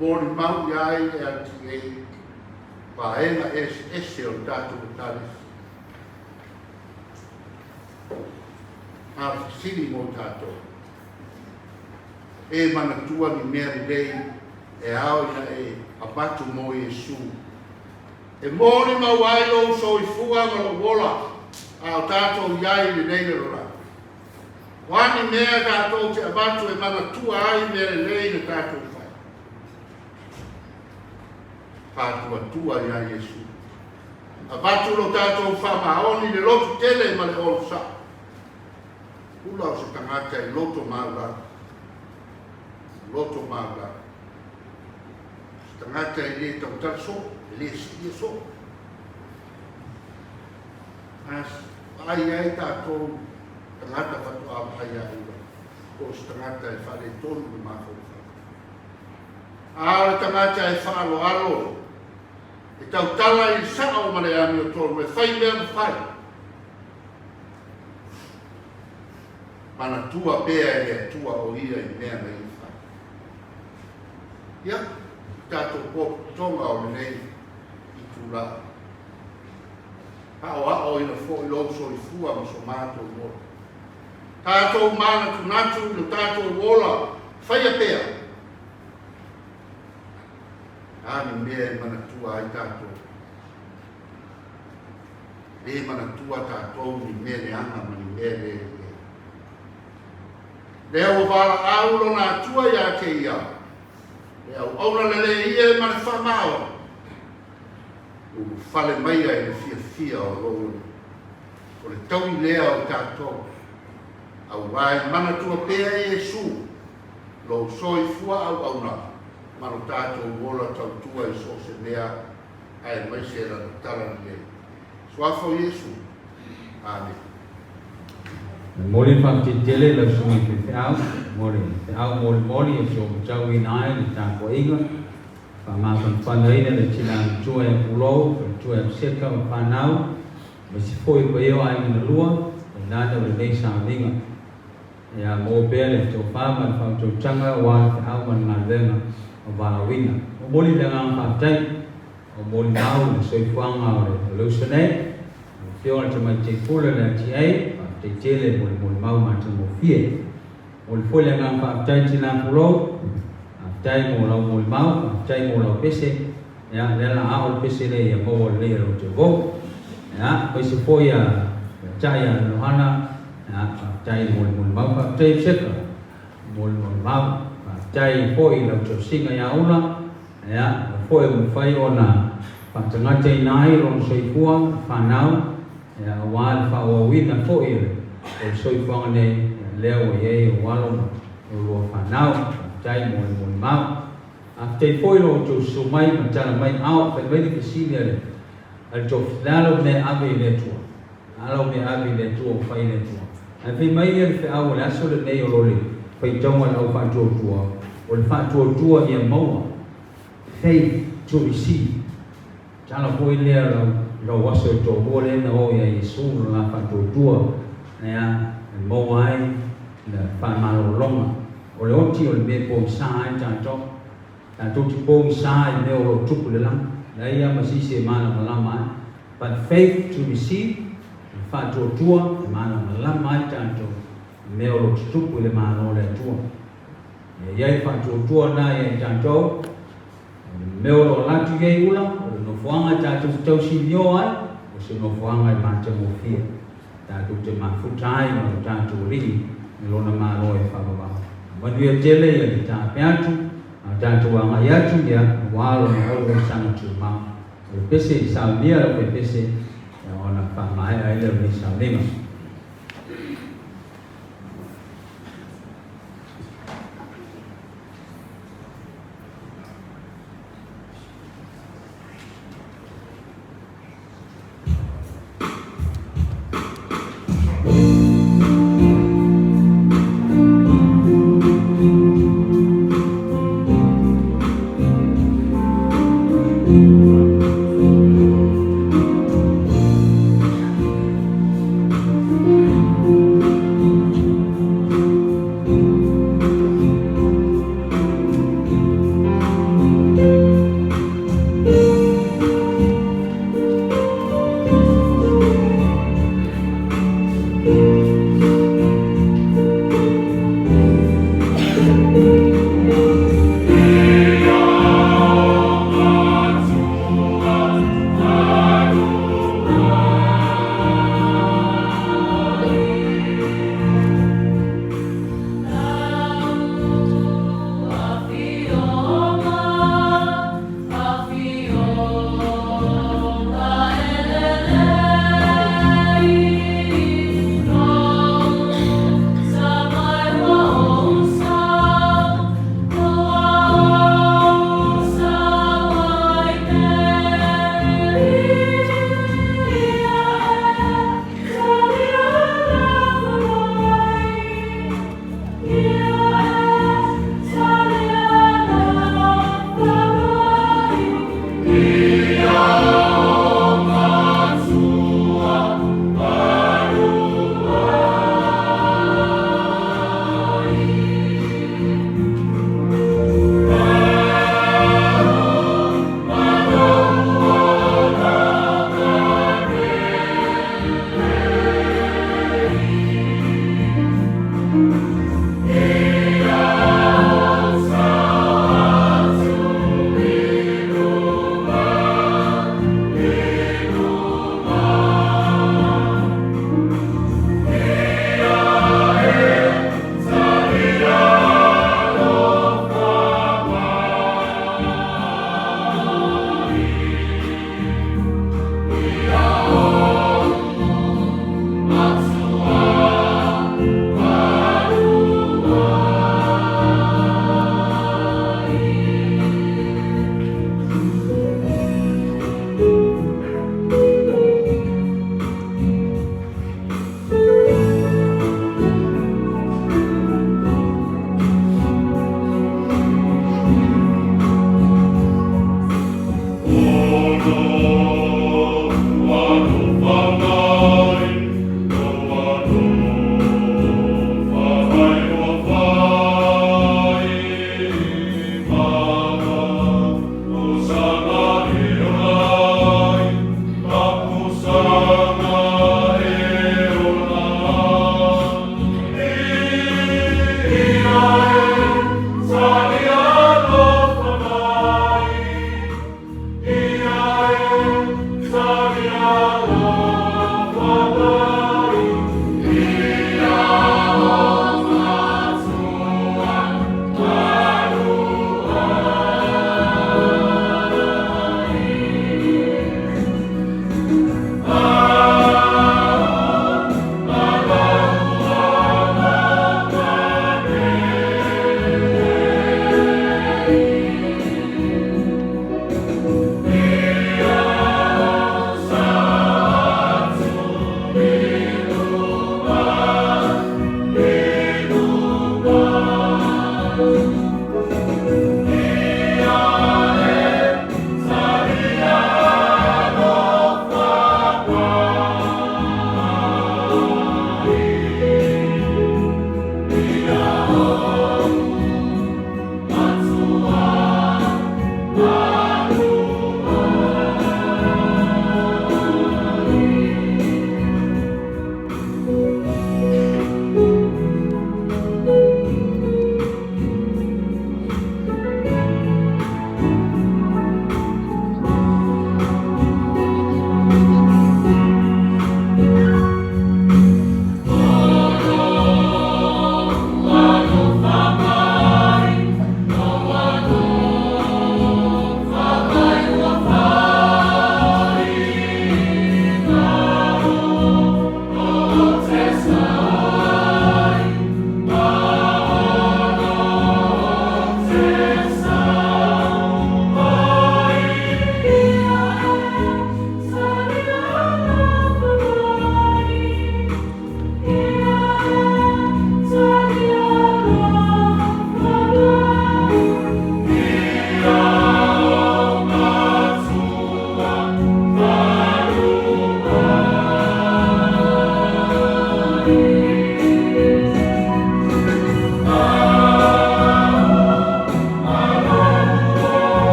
Mōri mau iai e ati e paenga ese o tātou tālis. Mara siri mō tātou. E mana tua ni mea lei e ao ina e abatu mō Iesu. E mōri mau ai o so i fua ma lo wola ao tātou iai le nei le rora. Wani mea tātou te abatu e mana tua ai mea lei na tātou whai. Pātua tua ia Yesu. Abatu lo tātou whamaoni le lotu tele ma le olu sa. Ula o se tangata i loto maura. Loto maura. Se tangata i le tau so, le si so. As ai tātou tangata whatua ai ai o se tangata e whare tonu le māwhau. Aare tangata e whaalo alo. E tau tala i sao mare ami o tonu e whai mea mwhai. Mana tua bea e tua o ia i mea mea i whai. Ia, tātou pō tonga o nei i tūra. Ao ina fo i lo so i fua ma so mātou mo. Tātou mana tunatu i tātou wola whaia pēa. Ani mea i mana tua ai tātou. Le mana tua tātou ni mea le anga mani mea le. Le au wala aulo nā tua ia ke ia. Le au aula le le ia e mana whamaua. O fale mai ai le fia o lolo. O le tau i lea o tātou. Au vai mana tua pēa Yesu. Lo soi fua au au na. Mano tātou wola tau tua i so se mea. Ai mai se ra tala ni le. Suafo Yesu. Amen. Mori whakti tele lau sungi te au. Mori mori e so jau i nai ni tāko inga. Whamāwhan whanaina le tina tua e pulou, tua e seka o whanau, me si fōi ko eo ai mina lua, e nāna le nei sāminga. E a mō bea le tō whāma, le whātō tanga, wā te auman ngā lenga o wālawina. O mori le ngā whātai, o mori nāu le soifuanga o le lusane, o whiora te mai te kula le ati ei, te tele mori mau mata mō fie. O le fōi le ngā whātai tina pulou, tai mo lau mo mau, tai mo lau pese, ya le la au pese le ya mo le ro te vo, ya ko se foi ya tai ya Lohana, ya tai mo mau, tai seka, mo mau, tai foi lau te singa ya una, ya foi mo fai ona, pa tanga tai nai ron soi fuang, pa nau, ya wal fa o wina foi o soi fuang ne leo ye o walo o fa nau. Tai mo mau a te foilo to sumai matana mai au pe mai ke sile al to flalo me ave le tu alo me ave le tu fai le tu a pe mai le fe au la so le nei o le pe tonga au fa to tu o le fa to ia mo faith to receive tala poi le lo waso to bole na o ia Yesu la fa to tu ya mo ai le fa malo longa. O le oti o le me po sa ai tātou te po sa ai me o lo tupu le lang, la ia masisi e mana malama, but faith to receive, whātua tua, e mana malama ai tātou, me o lo tupu le mana o le tua. E iai whātua tua na e tātou, me o lo latu iei ula, o le nofuanga tātou tau si nio ai, o se nofuanga e mata mo fia, tātou te mafutai o tātou rini, me lona maro e whakawaha. Manuia tele ia ki tā peatu, a tātou anga iatu ia, wālo na oro i sana tū mau. O pese i saunia o pe pese, ia ona whamai aile o ni saunima.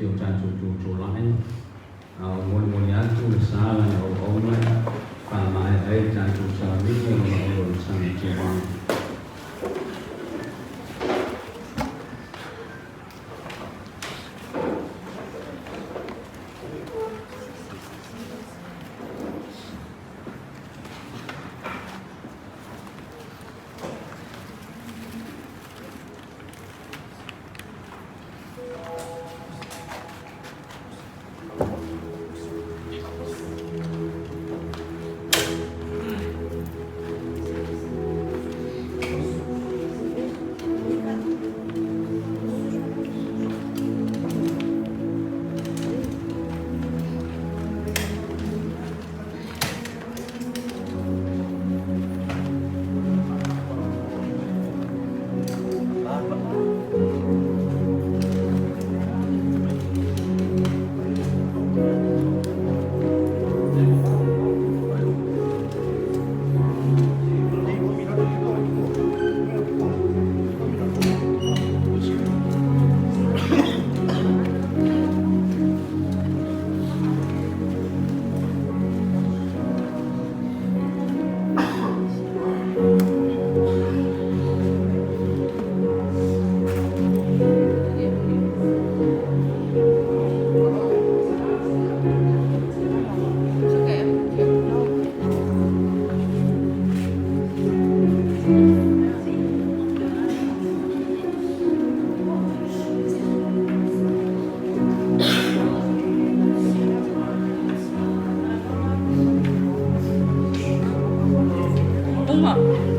si o tātou tūtōlai. Moni atu le sāla na o mai, whamai ai tātou sāwiki o na o le sāna te wāna. Uma.